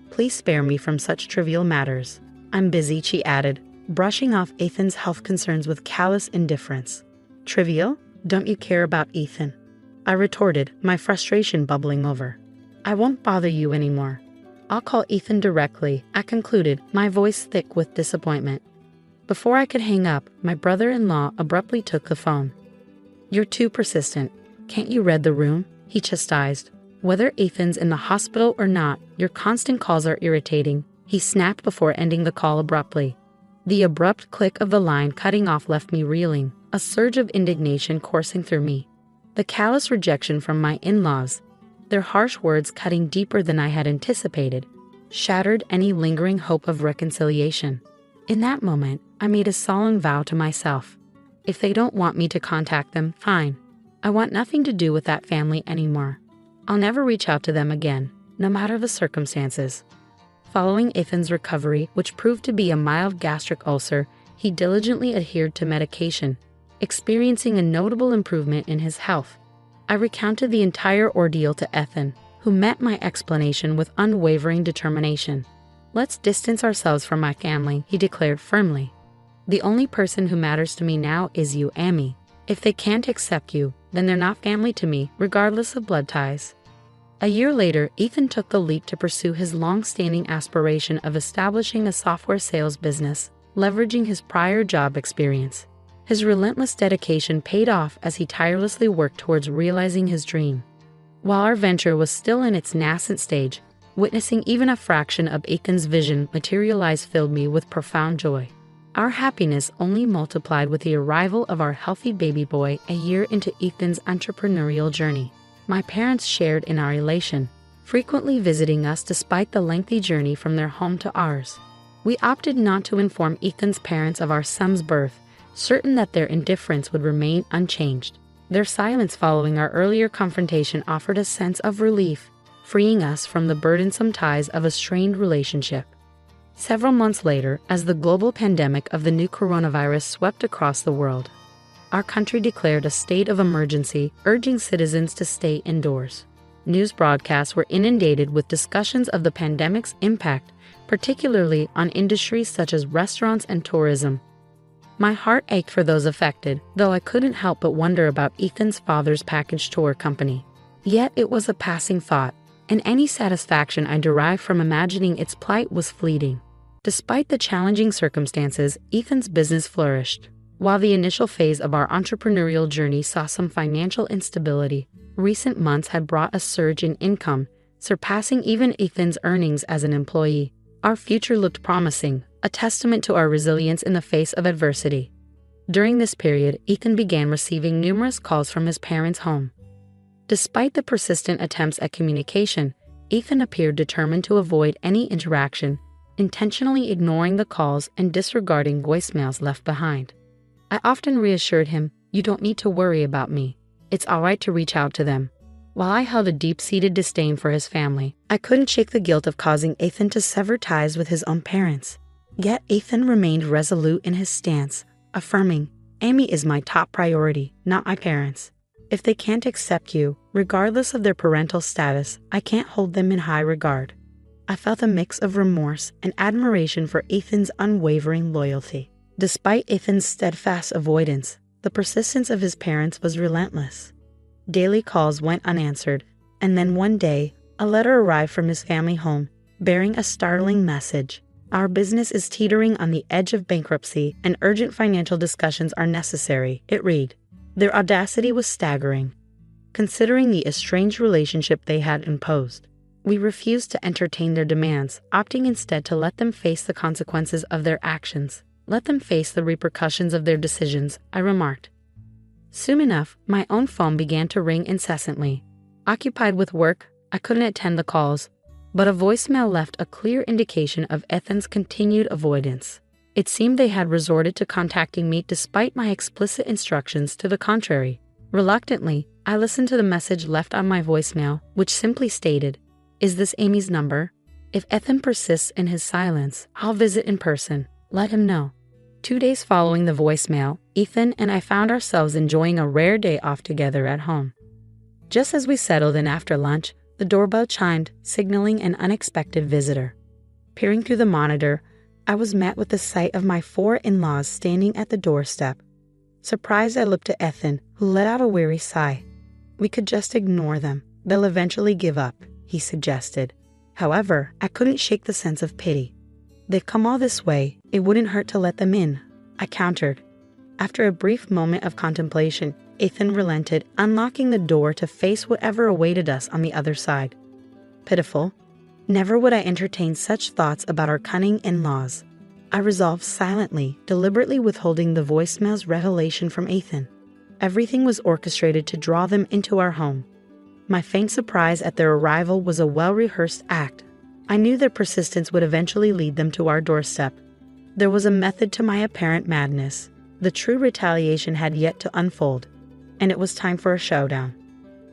Please spare me from such trivial matters. I'm busy, she added, brushing off Ethan's health concerns with callous indifference. Trivial? Don't you care about Ethan? I retorted, my frustration bubbling over. I won't bother you anymore. I'll call Ethan directly, I concluded, my voice thick with disappointment. Before I could hang up, my brother-in-law abruptly took the phone. You're too persistent. Can't you read the room? He chastised. Whether Ethan's in the hospital or not, your constant calls are irritating, he snapped before ending the call abruptly. The abrupt click of the line cutting off left me reeling, a surge of indignation coursing through me. The callous rejection from my in-laws, their harsh words cutting deeper than I had anticipated, shattered any lingering hope of reconciliation. In that moment, I made a solemn vow to myself. If they don't want me to contact them, fine. I want nothing to do with that family anymore. I'll never reach out to them again, no matter the circumstances. Following Ethan's recovery, which proved to be a mild gastric ulcer, he diligently adhered to medication, experiencing a notable improvement in his health. I recounted the entire ordeal to Ethan, who met my explanation with unwavering determination. "Let's distance ourselves from my family," he declared firmly. "The only person who matters to me now is you, Amy. If they can't accept you, then they're not family to me, regardless of blood ties." A year later, Ethan took the leap to pursue his long-standing aspiration of establishing a software sales business, leveraging his prior job experience. His relentless dedication paid off as he tirelessly worked towards realizing his dream. While our venture was still in its nascent stage, witnessing even a fraction of Ethan's vision materialize filled me with profound joy. Our happiness only multiplied with the arrival of our healthy baby boy a year into Ethan's entrepreneurial journey. My parents shared in our elation, frequently visiting us despite the lengthy journey from their home to ours. We opted not to inform Ethan's parents of our son's birth, certain that their indifference would remain unchanged. Their silence following our earlier confrontation offered a sense of relief, freeing us from the burdensome ties of a strained relationship. Several months later, as the global pandemic of the new coronavirus swept across the world, our country declared a state of emergency, urging citizens to stay indoors. News broadcasts were inundated with discussions of the pandemic's impact, particularly on industries such as restaurants and tourism. My heart ached for those affected, though I couldn't help but wonder about Ethan's father's package tour company. Yet it was a passing thought, and any satisfaction I derived from imagining its plight was fleeting. Despite the challenging circumstances, Ethan's business flourished. While the initial phase of our entrepreneurial journey saw some financial instability, recent months had brought a surge in income, surpassing even Ethan's earnings as an employee. Our future looked promising, a testament to our resilience in the face of adversity. During this period, Ethan began receiving numerous calls from his parents' home. Despite the persistent attempts at communication, Ethan appeared determined to avoid any interaction, intentionally ignoring the calls and disregarding voicemails left behind. I often reassured him, "You don't need to worry about me. It's all right to reach out to them." While I held a deep-seated disdain for his family, I couldn't shake the guilt of causing Ethan to sever ties with his own parents. Yet Ethan remained resolute in his stance, affirming, "Amy is my top priority, not my parents. If they can't accept you, regardless of their parental status, I can't hold them in high regard." I felt a mix of remorse and admiration for Ethan's unwavering loyalty. Despite Ethan's steadfast avoidance, the persistence of his parents was relentless. Daily calls went unanswered, and then one day, a letter arrived from his family home, bearing a startling message. "Our business is teetering on the edge of bankruptcy, and urgent financial discussions are necessary," it read. Their audacity was staggering, considering the estranged relationship they had imposed. We refused to entertain their demands, opting instead to let them face the consequences of their actions. "Let them face the repercussions of their decisions," I remarked. Soon enough, my own phone began to ring incessantly. Occupied with work, I couldn't attend the calls, but a voicemail left a clear indication of Ethan's continued avoidance. It seemed they had resorted to contacting me despite my explicit instructions to the contrary. Reluctantly, I listened to the message left on my voicemail, which simply stated, "Is this Amy's number? If Ethan persists in his silence, I'll visit in person. Let him know." 2 days following the voicemail, Ethan and I found ourselves enjoying a rare day off together at home. Just as we settled in after lunch, the doorbell chimed, signaling an unexpected visitor. Peering through the monitor, I was met with the sight of my 4 in-laws standing at the doorstep. Surprised, I looked at Ethan, who let out a weary sigh. "We could just ignore them. They'll eventually give up," he suggested. However, I couldn't shake the sense of pity. "They've come all this way. It wouldn't hurt to let them in," I countered. After a brief moment of contemplation, Ethan relented, unlocking the door to face whatever awaited us on the other side. Pitiful. Never would I entertain such thoughts about our cunning in-laws. I resolved silently, deliberately withholding the voicemail's revelation from Ethan. Everything was orchestrated to draw them into our home. My faint surprise at their arrival was a well-rehearsed act. I knew their persistence would eventually lead them to our doorstep. There was a method to my apparent madness. The true retaliation had yet to unfold, and it was time for a showdown.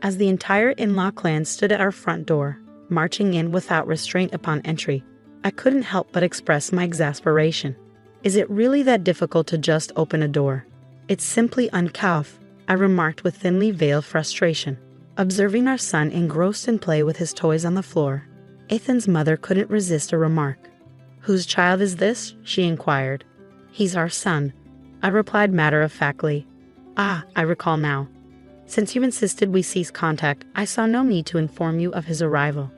as the entire in-law clan stood at our front door, marching in without restraint upon entry. I couldn't help but express my exasperation. Is it really that difficult to just open a door? It's simply uncouth, I remarked with thinly veiled frustration. Observing our son engrossed in play with his toys on the floor, Ethan's mother couldn't resist a remark. "Whose child is this?" she inquired. "He's our son," I replied matter-of-factly. "Ah, I recall now. Since you insisted we cease contact, I saw no need to inform you of his arrival."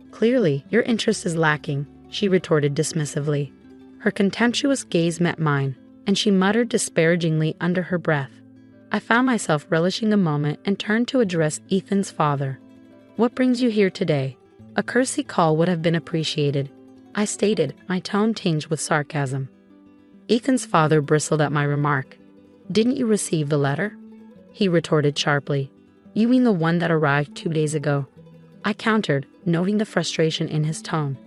"Clearly, your interest is lacking," she retorted dismissively. Her contemptuous gaze met mine, and she muttered disparagingly under her breath. I found myself relishing a moment and turned to address Ethan's father. "What brings you here today?" A courtesy call would have been appreciated, I stated, my tone tinged with sarcasm. Ethan's father bristled at my remark. "Didn't you receive the letter?" he retorted sharply. "You mean the one that arrived 2 days ago?" I countered, noting the frustration in his tone.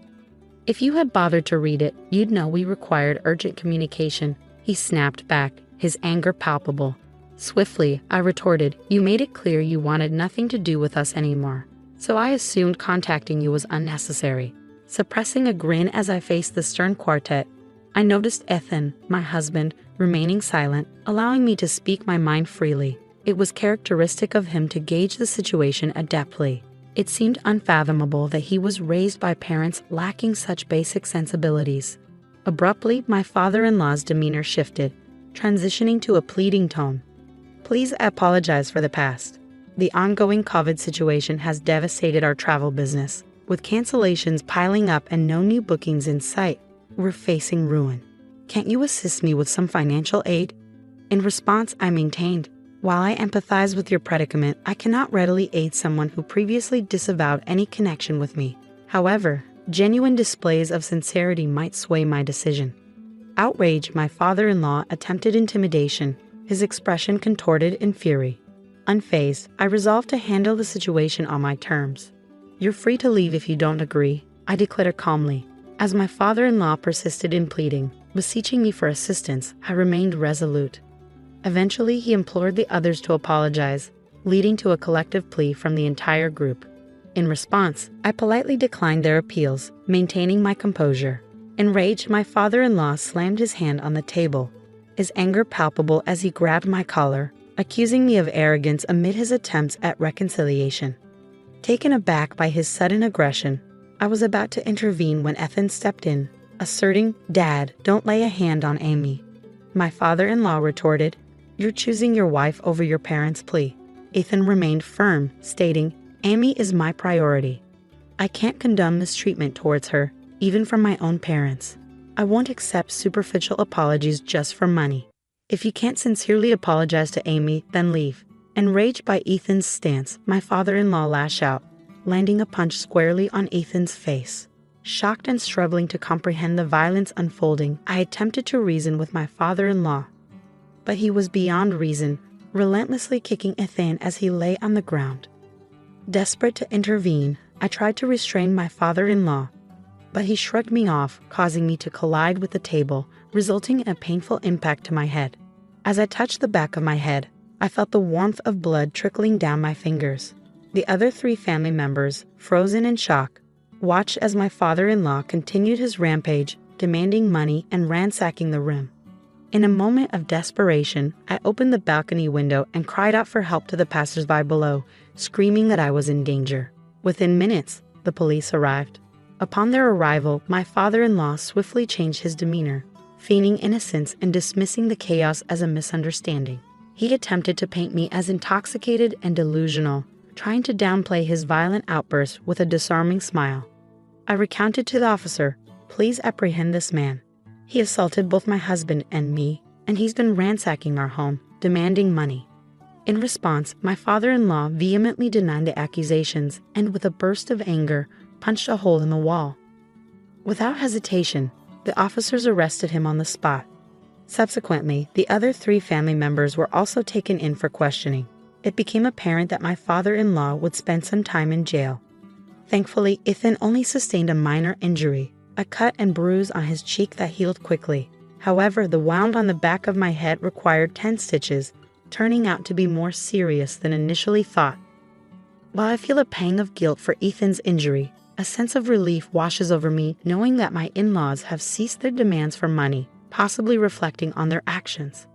"If you had bothered to read it, you'd know we required urgent communication," he snapped back, his anger palpable. Swiftly, I retorted, "You made it clear you wanted nothing to do with us anymore, so I assumed contacting you was unnecessary." Suppressing a grin as I faced the stern quartet, I noticed Ethan, my husband, remaining silent, allowing me to speak my mind freely. It was characteristic of him to gauge the situation adeptly. It seemed unfathomable that he was raised by parents lacking such basic sensibilities. Abruptly, my father-in-law's demeanor shifted, transitioning to a pleading tone. "Please apologize for the past. The ongoing COVID situation has devastated our travel business. With cancellations piling up and no new bookings in sight, we're facing ruin. Can't you assist me with some financial aid?" In response, I maintained, "While I empathize with your predicament, I cannot readily aid someone who previously disavowed any connection with me. However, genuine displays of sincerity might sway my decision." Outraged, my father-in-law attempted intimidation, his expression contorted in fury. Unfazed, I resolved to handle the situation on my terms. "You're free to leave if you don't agree," I declared calmly. As my father-in-law persisted in pleading, beseeching me for assistance, I remained resolute. Eventually, he implored the others to apologize, leading to a collective plea from the entire group. In response, I politely declined their appeals, maintaining my composure. Enraged, my father-in-law slammed his hand on the table, his anger palpable as he grabbed my collar, accusing me of arrogance amid his attempts at reconciliation. Taken aback by his sudden aggression, I was about to intervene when Ethan stepped in, asserting, "Dad, don't lay a hand on Amy." My father-in-law retorted, "You're choosing your wife over your parents' plea." Ethan remained firm, stating, "Amy is my priority. I can't condone mistreatment towards her, even from my own parents. I won't accept superficial apologies just for money. If you can't sincerely apologize to Amy, then leave." Enraged by Ethan's stance, my father-in-law lashed out, landing a punch squarely on Ethan's face. Shocked and struggling to comprehend the violence unfolding, I attempted to reason with my father-in-law. But he was beyond reason, relentlessly kicking Ethan as he lay on the ground. Desperate to intervene, I tried to restrain my father-in-law, but he shrugged me off, causing me to collide with the table, resulting in a painful impact to my head. As I touched the back of my head, I felt the warmth of blood trickling down my fingers. The other 3 family members, frozen in shock, watched as my father-in-law continued his rampage, demanding money and ransacking the room. In a moment of desperation, I opened the balcony window and cried out for help to the passersby below, screaming that I was in danger. Within minutes, the police arrived. Upon their arrival, my father-in-law swiftly changed his demeanor, feigning innocence and dismissing the chaos as a misunderstanding. He attempted to paint me as intoxicated and delusional, trying to downplay his violent outburst with a disarming smile. I recounted to the officer, "Please apprehend this man. He assaulted both my husband and me, and he's been ransacking our home, demanding money." In response, my father-in-law vehemently denied the accusations and, with a burst of anger, punched a hole in the wall. Without hesitation, the officers arrested him on the spot. Subsequently, the other 3 family members were also taken in for questioning. It became apparent that my father-in-law would spend some time in jail. Thankfully, Ethan only sustained a minor injury, a cut and bruise on his cheek that healed quickly. However, the wound on the back of my head required 10 stitches, turning out to be more serious than initially thought. While I feel a pang of guilt for Ethan's injury, a sense of relief washes over me knowing that my in-laws have ceased their demands for money, possibly reflecting on their actions.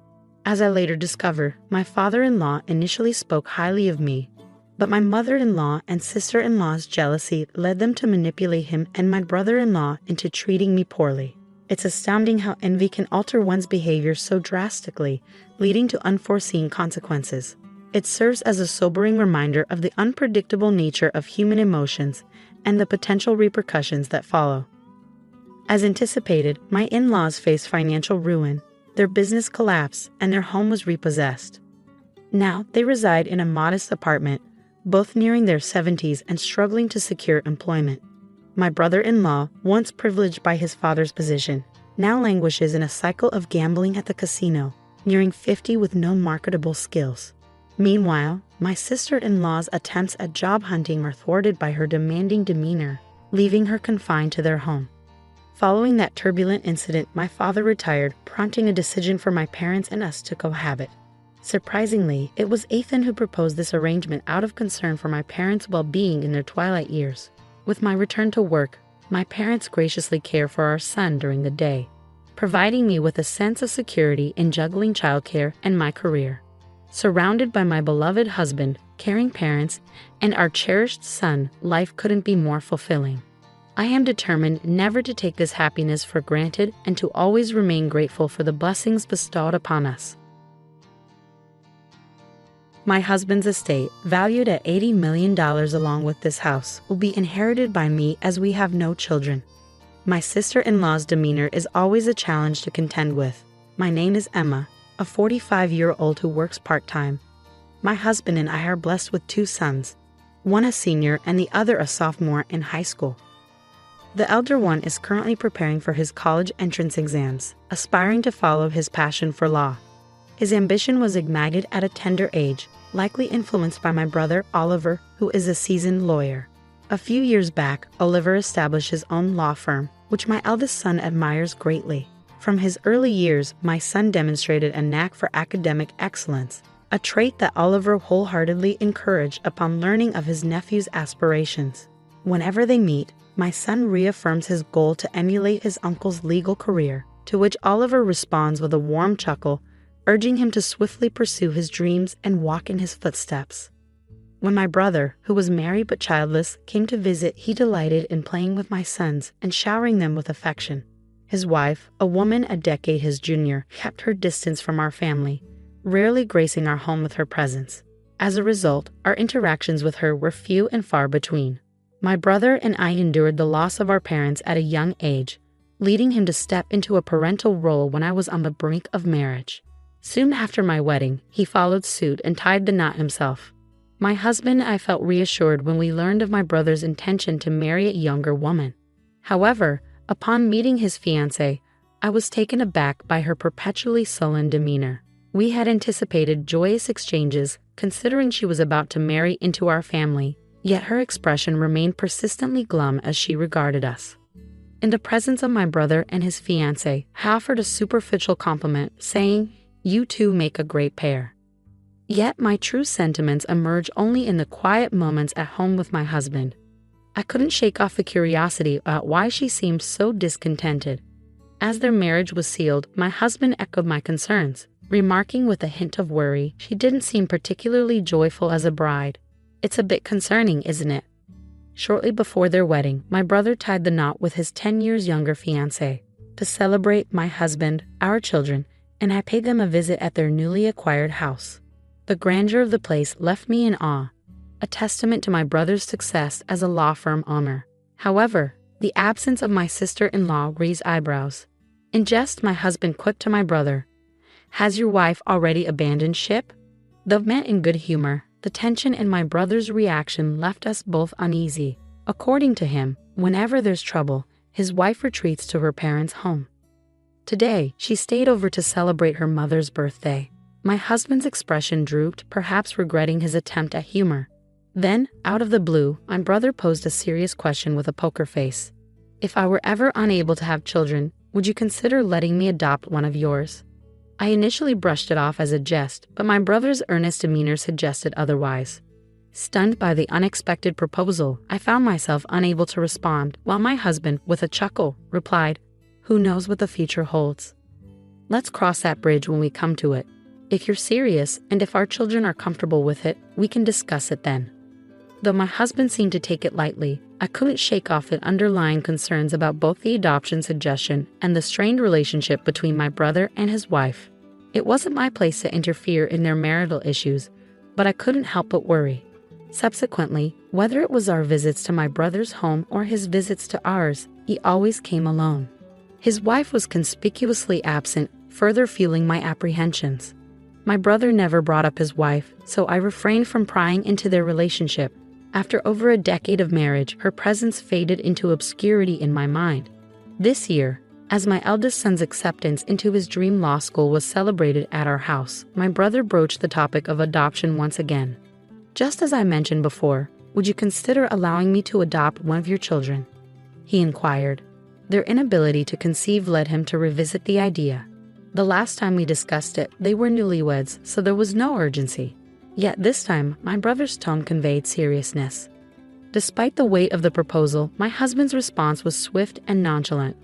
As I later discover, my father-in-law initially spoke highly of me, but my mother-in-law and sister-in-law's jealousy led them to manipulate him and my brother-in-law into treating me poorly. It's astounding how envy can alter one's behavior so drastically, leading to unforeseen consequences. It serves as a sobering reminder of the unpredictable nature of human emotions and the potential repercussions that follow. As anticipated, my in-laws faced financial ruin, their business collapsed, and their home was repossessed. Now, they reside in a modest apartment, both nearing their 70s and struggling to secure employment. My brother-in-law, once privileged by his father's position, now languishes in a cycle of gambling at the casino, nearing 50 with no marketable skills. Meanwhile, my sister-in-law's attempts at job hunting are thwarted by her demanding demeanor, leaving her confined to their home. Following that turbulent incident, my father retired, prompting a decision for my parents and us to cohabit. Surprisingly, it was Ethan who proposed this arrangement out of concern for my parents' well-being in their twilight years. With my return to work, my parents graciously care for our son during the day, providing me with a sense of security in juggling childcare and my career. Surrounded by my beloved husband, caring parents, and our cherished son, life couldn't be more fulfilling. I am determined never to take this happiness for granted and to always remain grateful for the blessings bestowed upon us. My husband's estate, valued at $80 million along with this house, will be inherited by me as we have no children. My sister-in-law's demeanor is always a challenge to contend with. My name is Emma, a 45-year-old who works part-time. My husband and I are blessed with 2 sons, one a senior and the other a sophomore in high school. The elder one is currently preparing for his college entrance exams, aspiring to follow his passion for law. His ambition was ignited at a tender age, likely influenced by my brother Oliver, who is a seasoned lawyer. A few years back, Oliver established his own law firm, which my eldest son admires greatly. From his early years, my son demonstrated a knack for academic excellence, a trait that Oliver wholeheartedly encouraged upon learning of his nephew's aspirations. Whenever they meet, my son reaffirms his goal to emulate his uncle's legal career, to which Oliver responds with a warm chuckle, urging him to swiftly pursue his dreams and walk in his footsteps. When my brother, who was married but childless, came to visit, he delighted in playing with my sons and showering them with affection. His wife, a woman a decade his junior, kept her distance from our family, rarely gracing our home with her presence. As a result, our interactions with her were few and far between. My brother and I endured the loss of our parents at a young age, leading him to step into a parental role when I was on the brink of marriage. Soon after my wedding, he followed suit and tied the knot himself. My husband and I felt reassured when we learned of my brother's intention to marry a younger woman. However, upon meeting his fiancée, I was taken aback by her perpetually sullen demeanor. We had anticipated joyous exchanges, considering she was about to marry into our family, yet her expression remained persistently glum as she regarded us. In the presence of my brother and his fiancée, I offered a superficial compliment, saying, "You two make a great pair." Yet my true sentiments emerge only in the quiet moments at home with my husband. I couldn't shake off the curiosity about why she seemed so discontented. As their marriage was sealed, my husband echoed my concerns, remarking with a hint of worry she didn't seem particularly joyful as a bride. "It's a bit concerning, isn't it?" Shortly before their wedding, my brother tied the knot with his 10 years younger fiancée. To celebrate, my husband, our children, and I paid them a visit at their newly acquired house. The grandeur of the place left me in awe, a testament to my brother's success as a law firm owner. However, the absence of my sister-in-law raised eyebrows. In jest, my husband quipped to my brother, "Has your wife already abandoned ship?" Though meant in good humor, the tension in my brother's reaction left us both uneasy. According to him, whenever there's trouble, his wife retreats to her parents' home. Today, she stayed over to celebrate her mother's birthday. My husband's expression drooped, perhaps regretting his attempt at humor. Then, out of the blue, my brother posed a serious question with a poker face. "If I were ever unable to have children, would you consider letting me adopt one of yours?" I initially brushed it off as a jest, but my brother's earnest demeanor suggested otherwise. Stunned by the unexpected proposal, I found myself unable to respond, while my husband, with a chuckle, replied, "Who knows what the future holds? Let's cross that bridge when we come to it. If you're serious, and if our children are comfortable with it, we can discuss it then." Though my husband seemed to take it lightly, I couldn't shake off the underlying concerns about both the adoption suggestion and the strained relationship between my brother and his wife. It wasn't my place to interfere in their marital issues, but I couldn't help but worry. Subsequently, whether it was our visits to my brother's home or his visits to ours, he always came alone. His wife was conspicuously absent, further fueling my apprehensions. My brother never brought up his wife, so I refrained from prying into their relationship. After over a decade of marriage, her presence faded into obscurity in my mind. This year, as my eldest son's acceptance into his dream law school was celebrated at our house, my brother broached the topic of adoption once again. "Just as I mentioned before, would you consider allowing me to adopt one of your children?" he inquired. Their inability to conceive led him to revisit the idea. The last time we discussed it, they were newlyweds, so there was no urgency. Yet this time, my brother's tone conveyed seriousness. Despite the weight of the proposal, my husband's response was swift and nonchalant.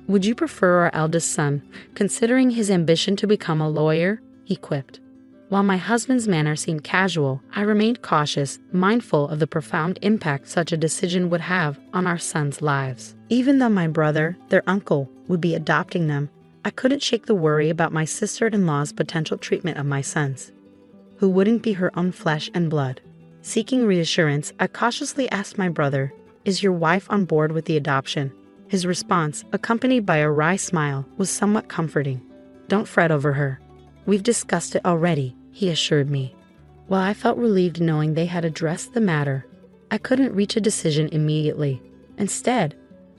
"Would you prefer our eldest son, considering his ambition to become a lawyer?" he quipped. While my husband's manner seemed casual, I remained cautious, mindful of the profound impact such a decision would have on our sons' lives. Even though my brother, their uncle, would be adopting them, I couldn't shake the worry about my sister-in-law's potential treatment of my sons, who wouldn't be her own flesh and blood. Seeking reassurance, I cautiously asked my brother, "Is your wife on board with the adoption?" His response, accompanied by a wry smile, was somewhat comforting. "Don't fret over her. We've discussed it already," he assured me. While I felt relieved knowing they had addressed the matter, I couldn't reach a decision immediately. Instead,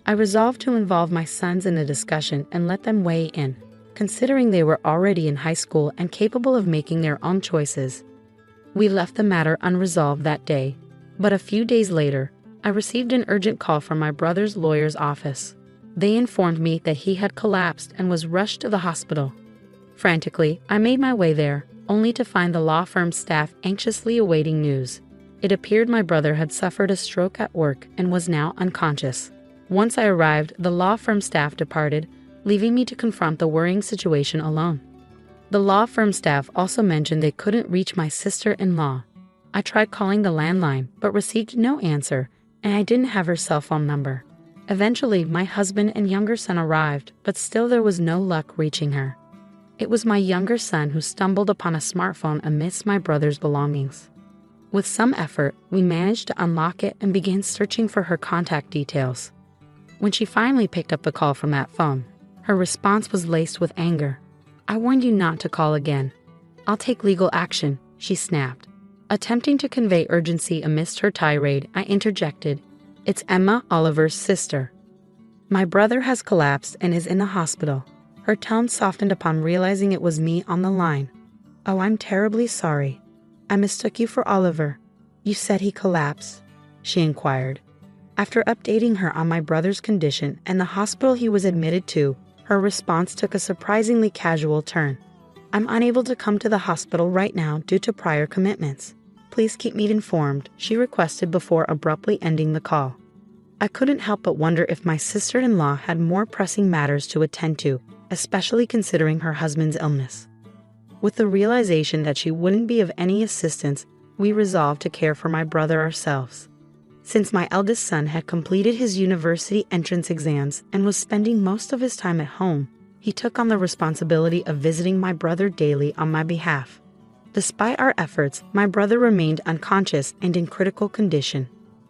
I resolved to involve my sons in the discussion and let them weigh in, considering they were already in high school and capable of making their own choices. We left the matter unresolved that day, but a few days later, I received an urgent call from my brother's lawyer's office. They informed me that he had collapsed and was rushed to the hospital. Frantically, I made my way there, only to find the law firm staff anxiously awaiting news. It appeared my brother had suffered a stroke at work and was now unconscious. Once I arrived, the law firm staff departed, leaving me to confront the worrying situation alone. The law firm staff also mentioned they couldn't reach my sister-in-law. I tried calling the landline, but received no answer, and I didn't have her cell phone number. Eventually, my husband and younger son arrived, but still there was no luck reaching her. It was my younger son who stumbled upon a smartphone amidst my brother's belongings. With some effort, we managed to unlock it and began searching for her contact details. When she finally picked up the call from that phone, her response was laced with anger. "I warned you not to call again. I'll take legal action," she snapped. Attempting to convey urgency amidst her tirade, I interjected, "It's Emma, Oliver's sister. My brother has collapsed and is in the hospital." Her tone softened upon realizing it was me on the line. "Oh, I'm terribly sorry. I mistook you for Oliver. You said he collapsed?" she inquired. After updating her on my brother's condition and the hospital he was admitted to, her response took a surprisingly casual turn. "I'm unable to come to the hospital right now due to prior commitments. Please keep me informed," she requested before abruptly ending the call. I couldn't help but wonder if my sister-in-law had more pressing matters to attend to, especially considering her husband's illness. With the realization that she wouldn't be of any assistance, we resolved to care for my brother ourselves. Since my eldest son had completed his university entrance exams and was spending most of his time at home, he took on the responsibility of visiting my brother daily on my behalf. Despite our efforts, my brother remained unconscious and in critical condition.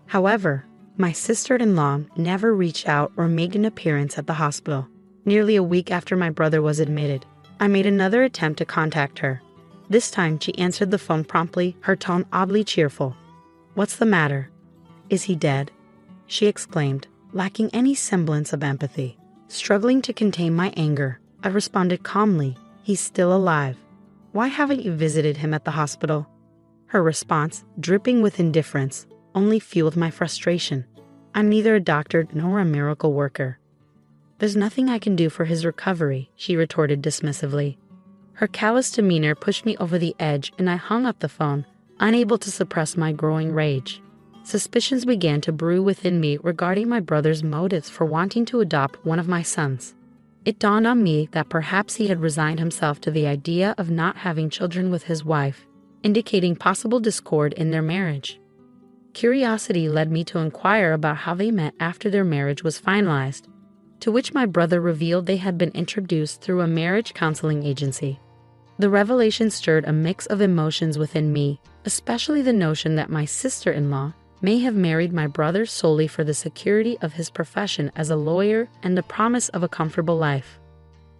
However, my sister-in-law never reached out or made an appearance at the hospital. Nearly a week after my brother was admitted, I made another attempt to contact her. This time, she answered the phone promptly, her tone oddly cheerful. "What's the matter? Is he dead?" she exclaimed, lacking any semblance of empathy. Struggling to contain my anger, I responded calmly, "He's still alive. Why haven't you visited him at the hospital?" Her response, dripping with indifference, only fueled my frustration. "I'm neither a doctor nor a miracle worker. There's nothing I can do for his recovery," she retorted dismissively. Her callous demeanor pushed me over the edge and I hung up the phone, unable to suppress my growing rage. Suspicions began to brew within me regarding my brother's motives for wanting to adopt one of my sons. It dawned on me that perhaps he had resigned himself to the idea of not having children with his wife, indicating possible discord in their marriage. Curiosity led me to inquire about how they met after their marriage was finalized, to which my brother revealed they had been introduced through a marriage counseling agency. The revelation stirred a mix of emotions within me, especially the notion that my sister-in-law may have married my brother solely for the security of his profession as a lawyer and the promise of a comfortable life.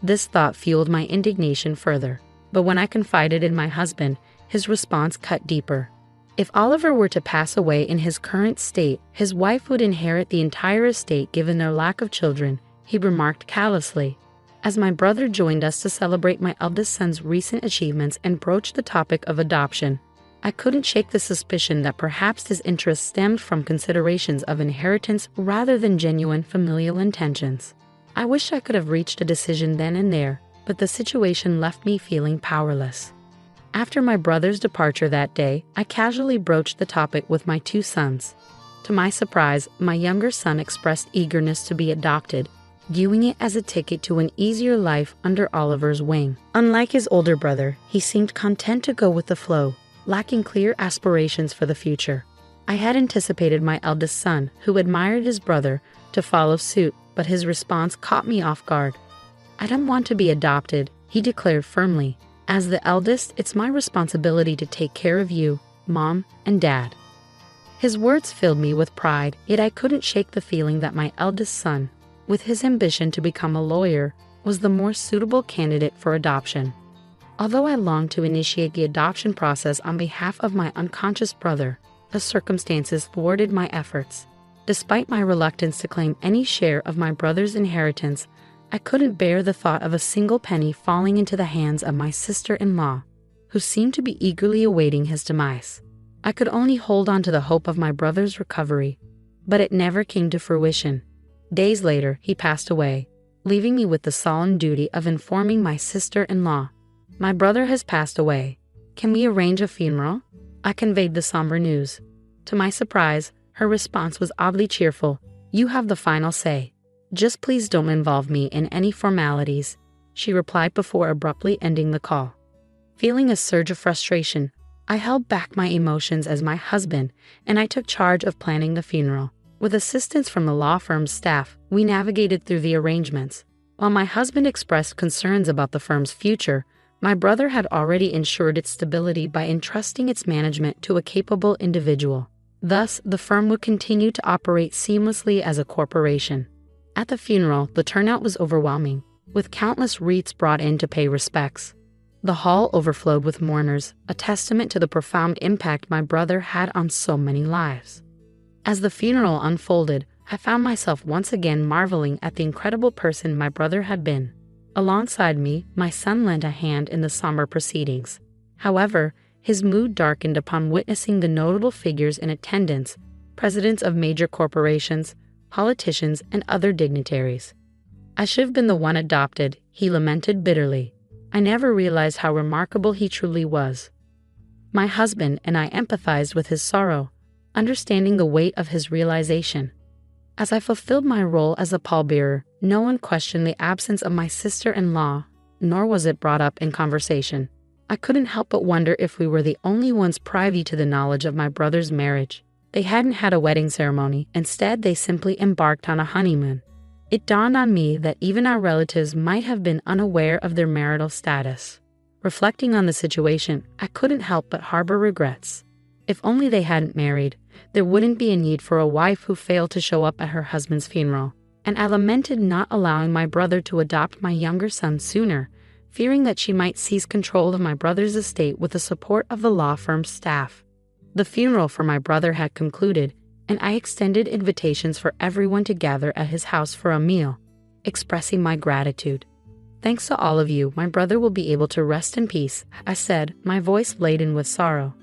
This thought fueled my indignation further, but when I confided in my husband, his response cut deeper. If Oliver were to pass away in his current state, his wife would inherit the entire estate given their lack of children, he remarked callously. As my brother joined us to celebrate my eldest son's recent achievements and broached the topic of adoption, I couldn't shake the suspicion that perhaps his interest stemmed from considerations of inheritance rather than genuine familial intentions. I wish I could have reached a decision then and there, but the situation left me feeling powerless. After my brother's departure that day, I casually broached the topic with my two sons. To my surprise, my younger son expressed eagerness to be adopted, viewing it as a ticket to an easier life under Oliver's wing. Unlike his older brother, he seemed content to go with the flow, lacking clear aspirations for the future. I had anticipated my eldest son, who admired his brother, to follow suit, but his response caught me off guard. "I don't want to be adopted," he declared firmly. "As the eldest, it's my responsibility to take care of you, Mom, and Dad." His words filled me with pride, yet I couldn't shake the feeling that my eldest son, with his ambition to become a lawyer, was the more suitable candidate for adoption. Although I longed to initiate the adoption process on behalf of my unconscious brother, the circumstances thwarted my efforts. Despite my reluctance to claim any share of my brother's inheritance, I couldn't bear the thought of a single penny falling into the hands of my sister-in-law, who seemed to be eagerly awaiting his demise. I could only hold on to the hope of my brother's recovery, but it never came to fruition. Days later, he passed away, leaving me with the solemn duty of informing my sister-in-law. "My brother has passed away. Can we arrange a funeral?" I conveyed the somber news. To my surprise, her response was oddly cheerful. "You have the final say. Just please don't involve me in any formalities," she replied before abruptly ending the call. Feeling a surge of frustration, I held back my emotions as my husband and I took charge of planning the funeral. With assistance from the law firm's staff, we navigated through the arrangements. While my husband expressed concerns about the firm's future, my brother had already ensured its stability by entrusting its management to a capable individual. Thus, the firm would continue to operate seamlessly as a corporation. At the funeral, the turnout was overwhelming, with countless wreaths brought in to pay respects. The hall overflowed with mourners, a testament to the profound impact my brother had on so many lives. As the funeral unfolded, I found myself once again marveling at the incredible person my brother had been. Alongside me, my son lent a hand in the somber proceedings. However, his mood darkened upon witnessing the notable figures in attendance, presidents of major corporations, politicians, and other dignitaries. "I should have been the one adopted," he lamented bitterly. "I never realized how remarkable he truly was." My husband and I empathized with his sorrow, understanding the weight of his realization. As I fulfilled my role as a pallbearer, no one questioned the absence of my sister-in-law, nor was it brought up in conversation. I couldn't help but wonder if we were the only ones privy to the knowledge of my brother's marriage. They hadn't had a wedding ceremony, instead they simply embarked on a honeymoon. It dawned on me that even our relatives might have been unaware of their marital status. Reflecting on the situation, I couldn't help but harbor regrets. If only they hadn't married, there wouldn't be a need for a wife who failed to show up at her husband's funeral, and I lamented not allowing my brother to adopt my younger son sooner, fearing that she might seize control of my brother's estate with the support of the law firm's staff. The funeral for my brother had concluded, and I extended invitations for everyone to gather at his house for a meal, expressing my gratitude. "Thanks to all of you, my brother will be able to rest in peace," I said, my voice laden with sorrow.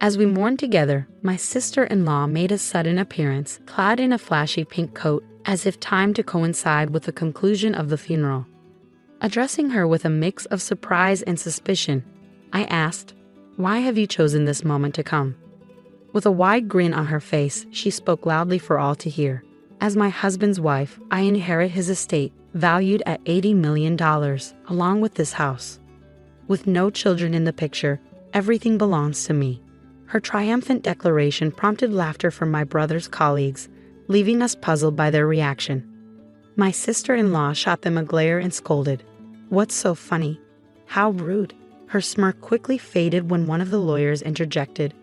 As we mourned together, my sister-in-law made a sudden appearance, clad in a flashy pink coat, as if timed to coincide with the conclusion of the funeral. Addressing her with a mix of surprise and suspicion, I asked, Why have you chosen this moment to come?" With a wide grin on her face, she spoke loudly for all to hear. "As my husband's wife, I inherit his estate, valued at $80 million, along with this house. With no children in the picture, everything belongs to me." Her triumphant declaration prompted laughter from my brother's colleagues, leaving us puzzled by their reaction. My sister-in-law shot them a glare and scolded, "What's so funny? How rude." Her smirk quickly faded when one of the lawyers interjected,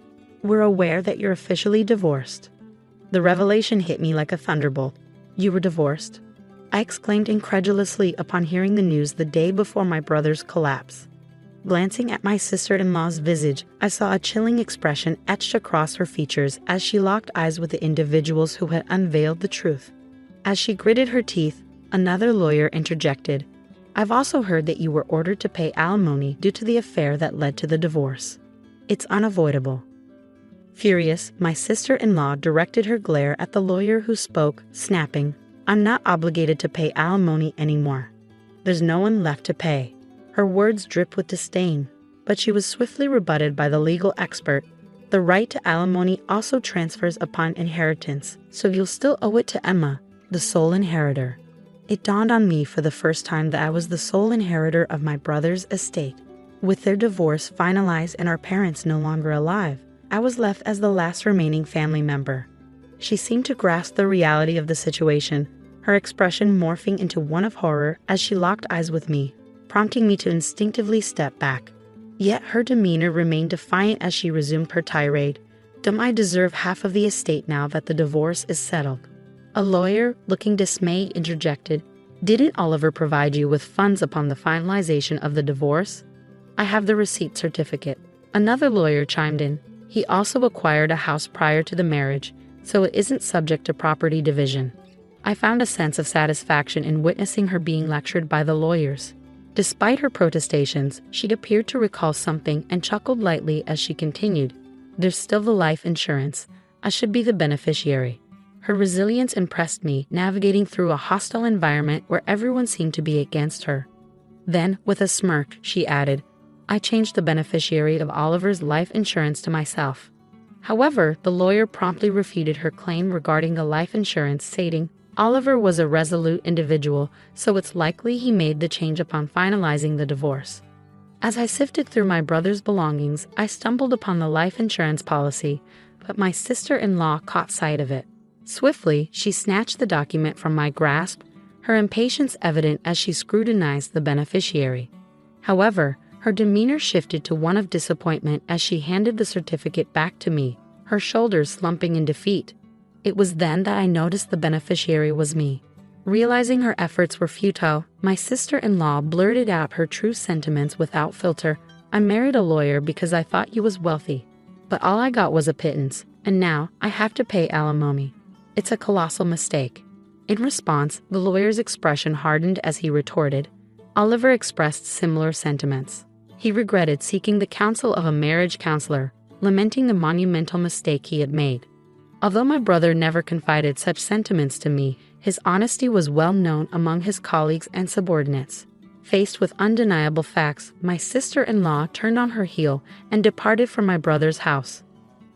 "We're aware that you're officially divorced." The revelation hit me like a thunderbolt. "You were divorced?" I exclaimed incredulously upon hearing the news the day before my brother's collapse. Glancing at my sister-in-law's visage, I saw a chilling expression etched across her features as she locked eyes with the individuals who had unveiled the truth. As she gritted her teeth, another lawyer interjected, "I've also heard that you were ordered to pay alimony due to the affair that led to the divorce. It's unavoidable." Furious, my sister-in-law directed her glare at the lawyer who spoke, snapping, "I'm not obligated to pay alimony anymore. There's no one left to pay." Her words dripped with disdain, but she was swiftly rebutted by the legal expert. "The right to alimony also transfers upon inheritance, so you'll still owe it to Emma, the sole inheritor." It dawned on me for the first time that I was the sole inheritor of my brother's estate. With their divorce finalized and our parents no longer alive, I was left as the last remaining family member. She seemed to grasp the reality of the situation, her expression morphing into one of horror as she locked eyes with me, prompting me to instinctively step back. Yet her demeanor remained defiant as she resumed her tirade. "Don't I deserve half of the estate now that the divorce is settled?" A lawyer, looking dismayed, interjected, "Didn't Oliver provide you with funds upon the finalization of the divorce?" "I have the receipt certificate." Another lawyer chimed in, "He also acquired a house prior to the marriage, so it isn't subject to property division." I found a sense of satisfaction in witnessing her being lectured by the lawyers. Despite her protestations, she appeared to recall something and chuckled lightly as she continued, "There's still the life insurance. I should be the beneficiary." Her resilience impressed me, navigating through a hostile environment where everyone seemed to be against her. Then, with a smirk, she added, "I changed the beneficiary of Oliver's life insurance to myself." However, the lawyer promptly refuted her claim regarding the life insurance, stating, "Oliver was a resolute individual, so it's likely he made the change upon finalizing the divorce." As I sifted through my brother's belongings, I stumbled upon the life insurance policy, but my sister-in-law caught sight of it. Swiftly, she snatched the document from my grasp, her impatience evident as she scrutinized the beneficiary. However, her demeanor shifted to one of disappointment as she handed the certificate back to me, her shoulders slumping in defeat. It was then that I noticed the beneficiary was me. Realizing her efforts were futile, my sister-in-law blurted out her true sentiments without filter. "I married a lawyer because I thought he was wealthy. But all I got was a pittance, and now I have to pay alimony. It's a colossal mistake." In response, the lawyer's expression hardened as he retorted. Oliver expressed similar sentiments. He regretted seeking the counsel of a marriage counselor, lamenting the monumental mistake he had made. Although my brother never confided such sentiments to me, his honesty was well known among his colleagues and subordinates. Faced with undeniable facts, my sister-in-law turned on her heel and departed from my brother's house.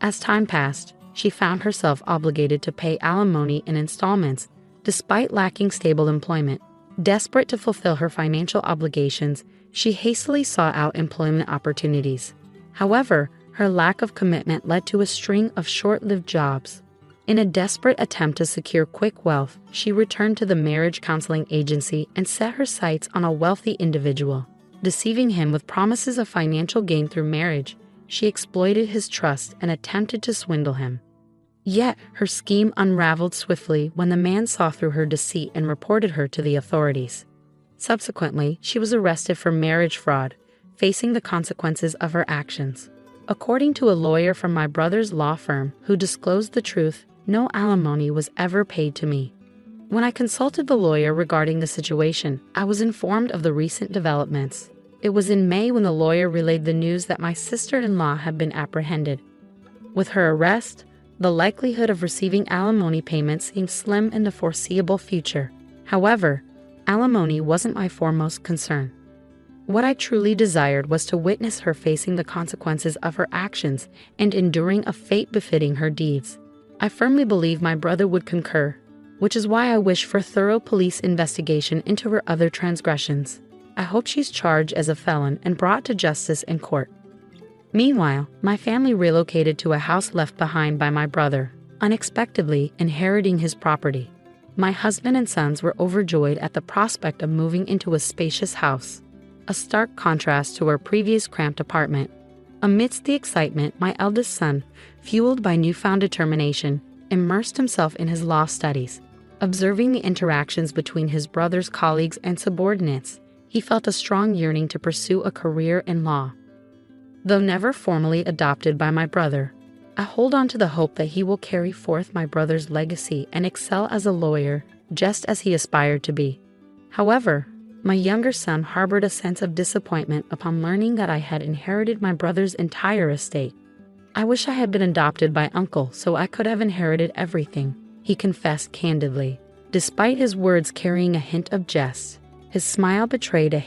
As time passed, she found herself obligated to pay alimony in installments, despite lacking stable employment. Desperate to fulfill her financial obligations, she hastily sought out employment opportunities. However, her lack of commitment led to a string of short-lived jobs. In a desperate attempt to secure quick wealth, she returned to the marriage counseling agency and set her sights on a wealthy individual. Deceiving him with promises of financial gain through marriage, she exploited his trust and attempted to swindle him. Yet, her scheme unraveled swiftly when the man saw through her deceit and reported her to the authorities. Subsequently, she was arrested for marriage fraud, facing the consequences of her actions. According to a lawyer from my brother's law firm who disclosed the truth, no alimony was ever paid to me. When I consulted the lawyer regarding the situation, I was informed of the recent developments. It was in May when the lawyer relayed the news that my sister-in-law had been apprehended. With her arrest, the likelihood of receiving alimony payments seemed slim in the foreseeable future. However, alimony wasn't my foremost concern. What I truly desired was to witness her facing the consequences of her actions and enduring a fate befitting her deeds. I firmly believe my brother would concur, which is why I wish for thorough police investigation into her other transgressions. I hope she's charged as a felon and brought to justice in court. Meanwhile, my family relocated to a house left behind by my brother, unexpectedly inheriting his property. My husband and sons were overjoyed at the prospect of moving into a spacious house, a stark contrast to our previous cramped apartment. Amidst the excitement, my eldest son, fueled by newfound determination, immersed himself in his law studies. Observing the interactions between his brother's colleagues and subordinates, he felt a strong yearning to pursue a career in law. Though never formally adopted by my brother, I hold on to the hope that he will carry forth my brother's legacy and excel as a lawyer, just as he aspired to be. However, my younger son harbored a sense of disappointment upon learning that I had inherited my brother's entire estate. "I wish I had been adopted by uncle so I could have inherited everything," he confessed candidly. Despite his words carrying a hint of jest, his smile betrayed a